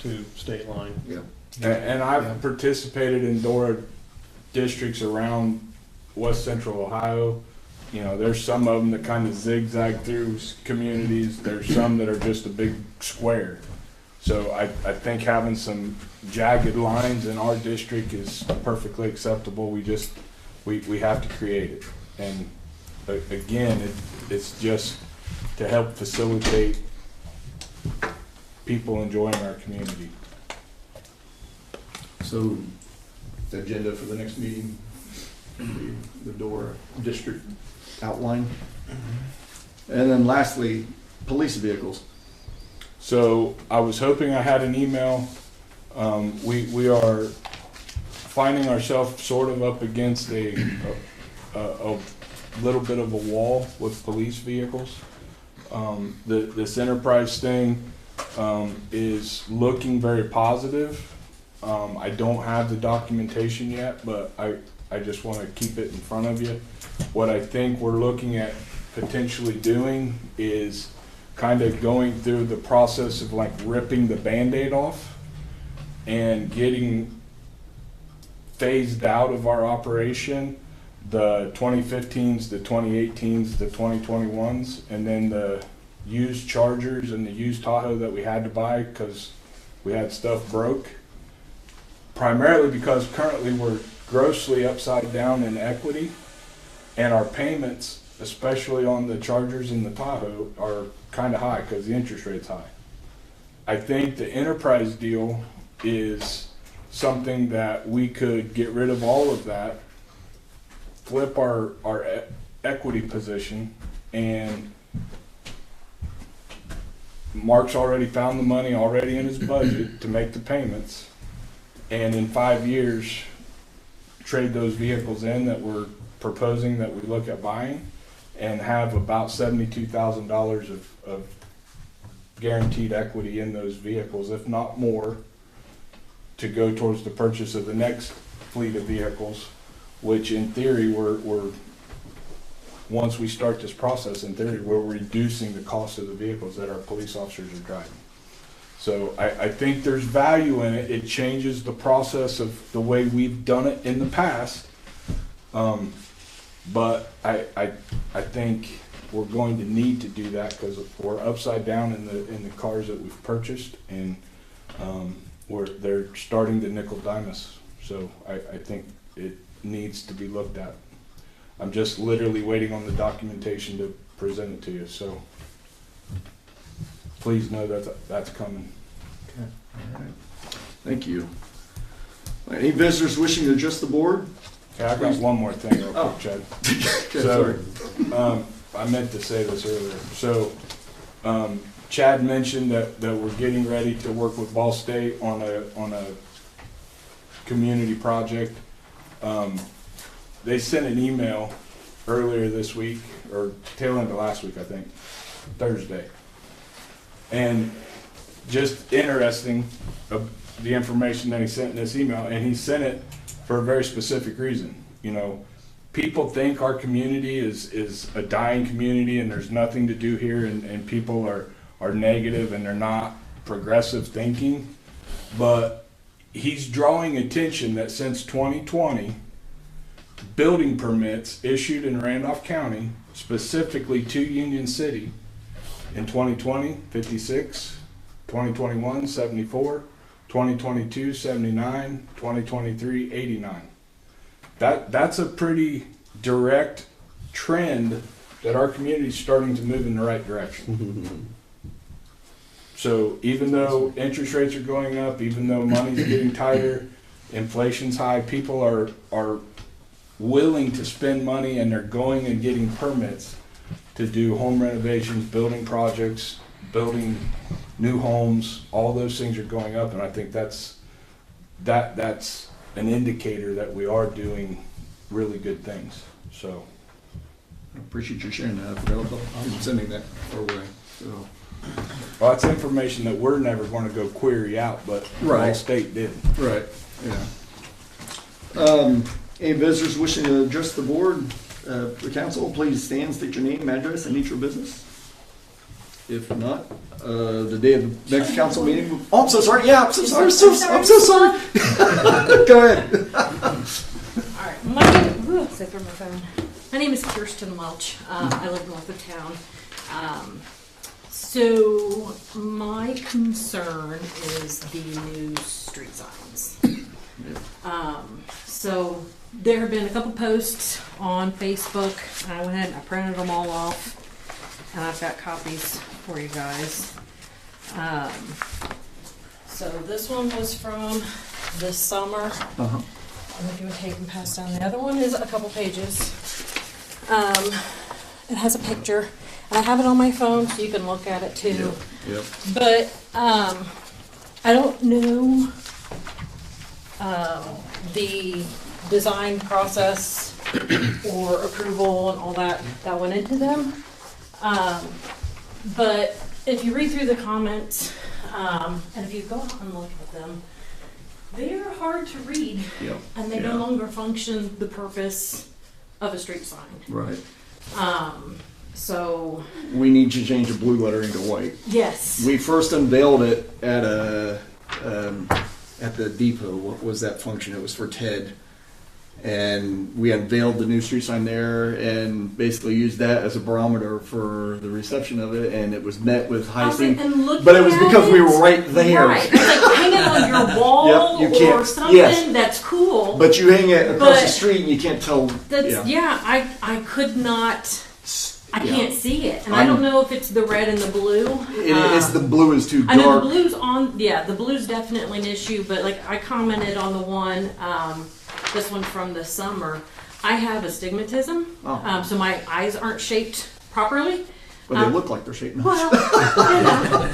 to State Line. Yep. And I've participated in DORA districts around West Central Ohio. You know, there's some of them that kind of zigzag through communities. There's some that are just a big square. So I think having some jagged lines in our district is perfectly acceptable. We have to create it. And again, it's just to help facilitate people enjoying our community. So, the agenda for the next meeting, the Dora district outline. And then lastly, police vehicles. So I was hoping I had an email. We are finding ourselves sort of up against a little bit of a wall with police vehicles. This enterprise thing is looking very positive. I don't have the documentation yet, but I just want to keep it in front of you. What I think we're looking at potentially doing is kind of going through the process of like ripping the Band-Aid off and getting phased out of our operation the 2015s, the 2018s, the 2021s, and then the used Chargers and the used Tahoe that we had to buy because we had stuff broke. Primarily because currently we're grossly upside down in equity, and our payments, especially on the Chargers and the Tahoe, are kind of high because the interest rate's high. I think the enterprise deal is something that we could get rid of all of that, flip our equity position, and Mark's already found the money already in his budget to make the payments, and in 5 years trade those vehicles in that we're proposing that we look at buying, and have about $72,000 of guaranteed equity in those vehicles, if not more, to go towards the purchase of the next fleet of vehicles, which in theory we're once we start this process, in theory we're reducing the cost of the vehicles that our police officers are driving. So I think there's value in it. It changes the process of the way we've done it in the past. But I think we're going to need to do that because we're upside down in the cars that we've purchased, and they're starting to nickel dime us. So I think it needs to be looked at. I'm just literally waiting on the documentation to present it to you. So please know that that's coming. Okay. All right. Thank you. Any visitors wishing to address the board? Okay, I've got one more thing real quick, Chad. Okay, So, sorry. I meant to say this earlier. So, Chad mentioned that we're getting ready to work with Ball State on a community project. They sent an email earlier this week, or tail end of last week, I think, Thursday. And just interesting, the information that he sent in this email, and he sent it for a very specific reason. You know, people think our community is a dying community and there's nothing to do here, and people are negative and they're not progressive thinking. But he's drawing attention that since 2020, building permits issued in Randolph County, specifically to Union City, in 2020, 56, 2021, 74, 2022, 79, 2023, 89. That's a pretty direct trend that our community is starting to move in the right direction. So even though interest rates are going up, even though money's getting tighter, inflation's high, people are willing to spend money, and they're going and getting permits to do home renovations, building projects, building new homes. All those things are going up, and I think that's an indicator that we are doing really good things. So I appreciate you sharing that. I'm sending that our way. So. well, that's information that we're never going to go query out, but Right. all state did. Right, yeah. Any visitors wishing to address the board, the council, please stand, state your name, address, and each your business. If not, the day of the next council meeting. Oh, I'm so sorry. Yeah, I'm so sorry. I'm so sorry. Go ahead. All right, my name is Kirsten Welch. I live north of town. So my concern is the new street signs. So there have been a couple posts on Facebook, and I went ahead and I printed them all off, and I've got copies for you guys. So this one was from this summer. Uh-huh. And if you would take and pass down, the other one is a couple pages. It has a picture, and I have it on my phone so you can look at it too. Yep. But I don't know the design process or approval and all that went into them. But if you read through the comments, and if you go out and look at them, they're hard to read, Yep. and they no longer function the purpose of a street sign. Right. So We need to change the blue lettering to white. yes, We first unveiled it at the depot. What was that function? It was for Ted. And we unveiled the new street sign there and basically used that as a barometer for the reception of it, and it was met with high esteem. But it was because we were right there. Right. It's like hang it on your wall Yep, you can't- or something. yes. That's cool. But you hang it across the But street and you can't tell. That's I could not. I Yeah. can't see it, and I don't know if it's the red and the blue. It's the blue is too I know dark. the blue's on. Yeah, the blue's definitely an issue. But like I commented on the one, this one from the summer. I have astigmatism, Oh. so my eyes aren't shaped properly. But they look like they're shaped. Well, you know,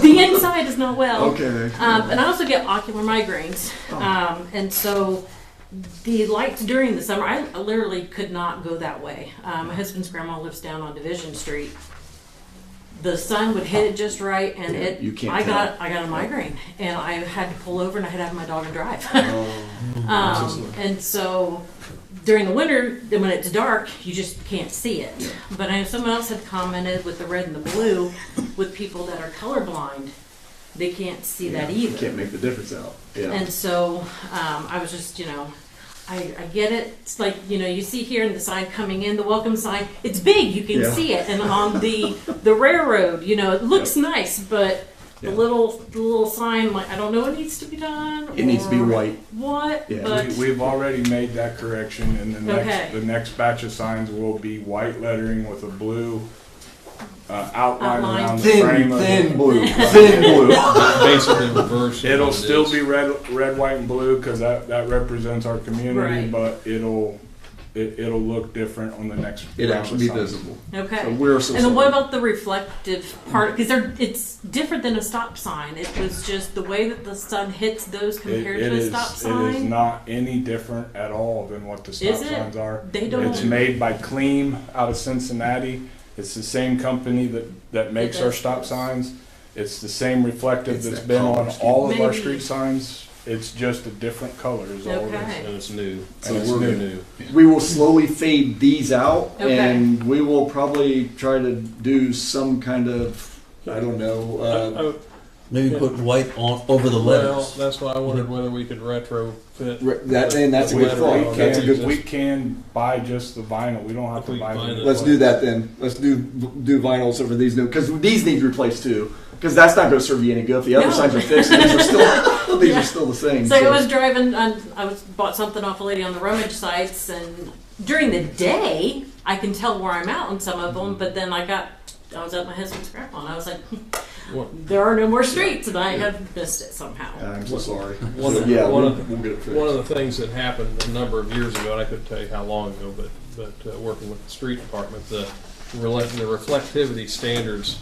the inside is not well. Okay. And I also get ocular migraines, Oh. and so the lights during the summer, I literally could not go that way. My husband's grandma lives down on Division Street. The sun would hit it just right, and Yeah, you can't I tell. got a migraine, and I had to pull over, and I had to have my daughter drive. Oh. And so during the winter, then when it's dark, you just can't see it. Yeah. But I know someone else had commented with the red and the blue, with people that are colorblind, they can't see that You either. can't make the difference out. Yeah. And so I was just, I get it. It's like, you see here in the sign coming in, the welcome sign, it's big, you can Yeah. see it. And on the railroad, it looks nice, but Yeah. the little sign, like, I don't know what needs to be done. It needs to be or white. What? Yeah. But We've already made that correction, and Okay. the next batch of signs will be white lettering with a blue outline Outline. around the frame of Thin it. blue. Thin blue. Basically reverse. It'll what it still is. be red, white, and blue because that represents our community, Right. but it'll look different on the next. It round actually be of signs. visible. okay. So we're so And then what sorry. about the reflective part? Because it's different than a stop sign. It was just the way that the sun hits those compared It to a is- stop It is sign. not any different at all than what the stop Is it? signs are. They don't. It's made by Cleam out of Cincinnati. It's the same company that makes our does. stop signs. It's the same reflective It's that's that been color on scheme. all of our Maybe. street signs. It's just a different color is all it is. Okay. And it's new. So And it's we're- new. We will slowly fade these out, Okay. and we will probably try to do some kind of, I don't know. Maybe put white on over the Well, letters. that's why I wondered whether we could retrofit. That's a good thought. That's a good. We can buy just the vinyl, we don't have to buy the. Let's do that then. Let's do vinyls over these new, because these need replaced too. Because that's not going to serve you any good. The other No. signs are fixed. And these are still these are still the same. So I was driving, bought something off a lady on the rummage sites, and during the day, I can tell where I'm out on some of them, but then I was at my husband's grandpa, and I was like, there are no more streets, and I have missed it somehow. I'm so sorry. One of we'll get it fixed. One of the things that happened a number of years ago, and I couldn't tell you how long ago, but working with the street department, the reflectivity standards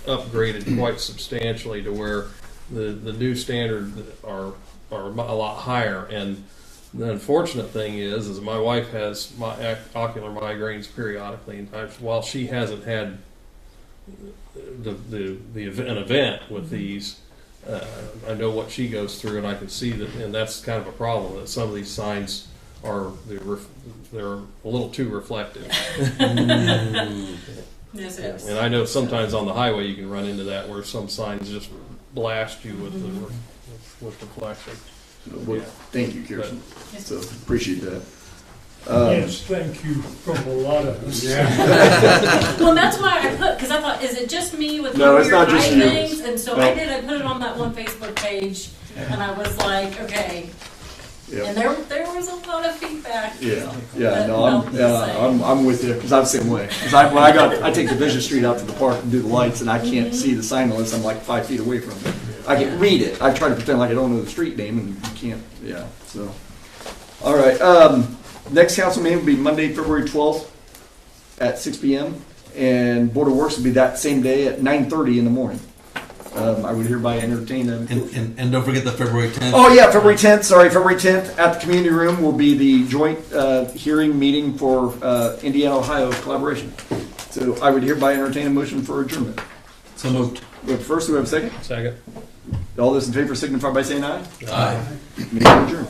upgraded quite substantially to where the new standards are a lot higher. And the unfortunate thing is my wife has ocular migraines periodically, and while she hasn't had an event with these, I know what she goes through, and I can see that, and that's kind of a problem, that some of these signs they're a little too reflective. Yes, it is. And I know sometimes on the highway you can run into that where some signs just blast you with with reflection. Well, Yeah. thank you, Kirsten. Yes. So appreciate that. Yes, thank you from a lot of us. Well, that's why I put, because I thought, is it just me with No, weird it's not just eye you. things? And so No. I put it on that one Facebook page, and I was like, okay. Yeah. And there was a lot of feedback. Yeah, I'm with you because I'm the same way. Because I take Division Street out to the park and do the lights, and I can't see the sign unless I'm like 5 feet away from it. I can read it. I try to pretend like I don't know the street name, and you can't. Yeah. So, all right. Next council meeting will be Monday, February 12th at 6 p.m. and Board of Works will be that same day at 9:30 in the morning. I would hereby entertain them. And don't forget the February 10th. Oh yeah, February 10th. Sorry, February 10th at the community room will be the joint hearing meeting for Indiana-Ohio collaboration. So I would hereby entertain a motion for adjournment. So moved. We have first, we have a second. Second. All those in favor signify by saying aye. Aye. Meeting adjourned.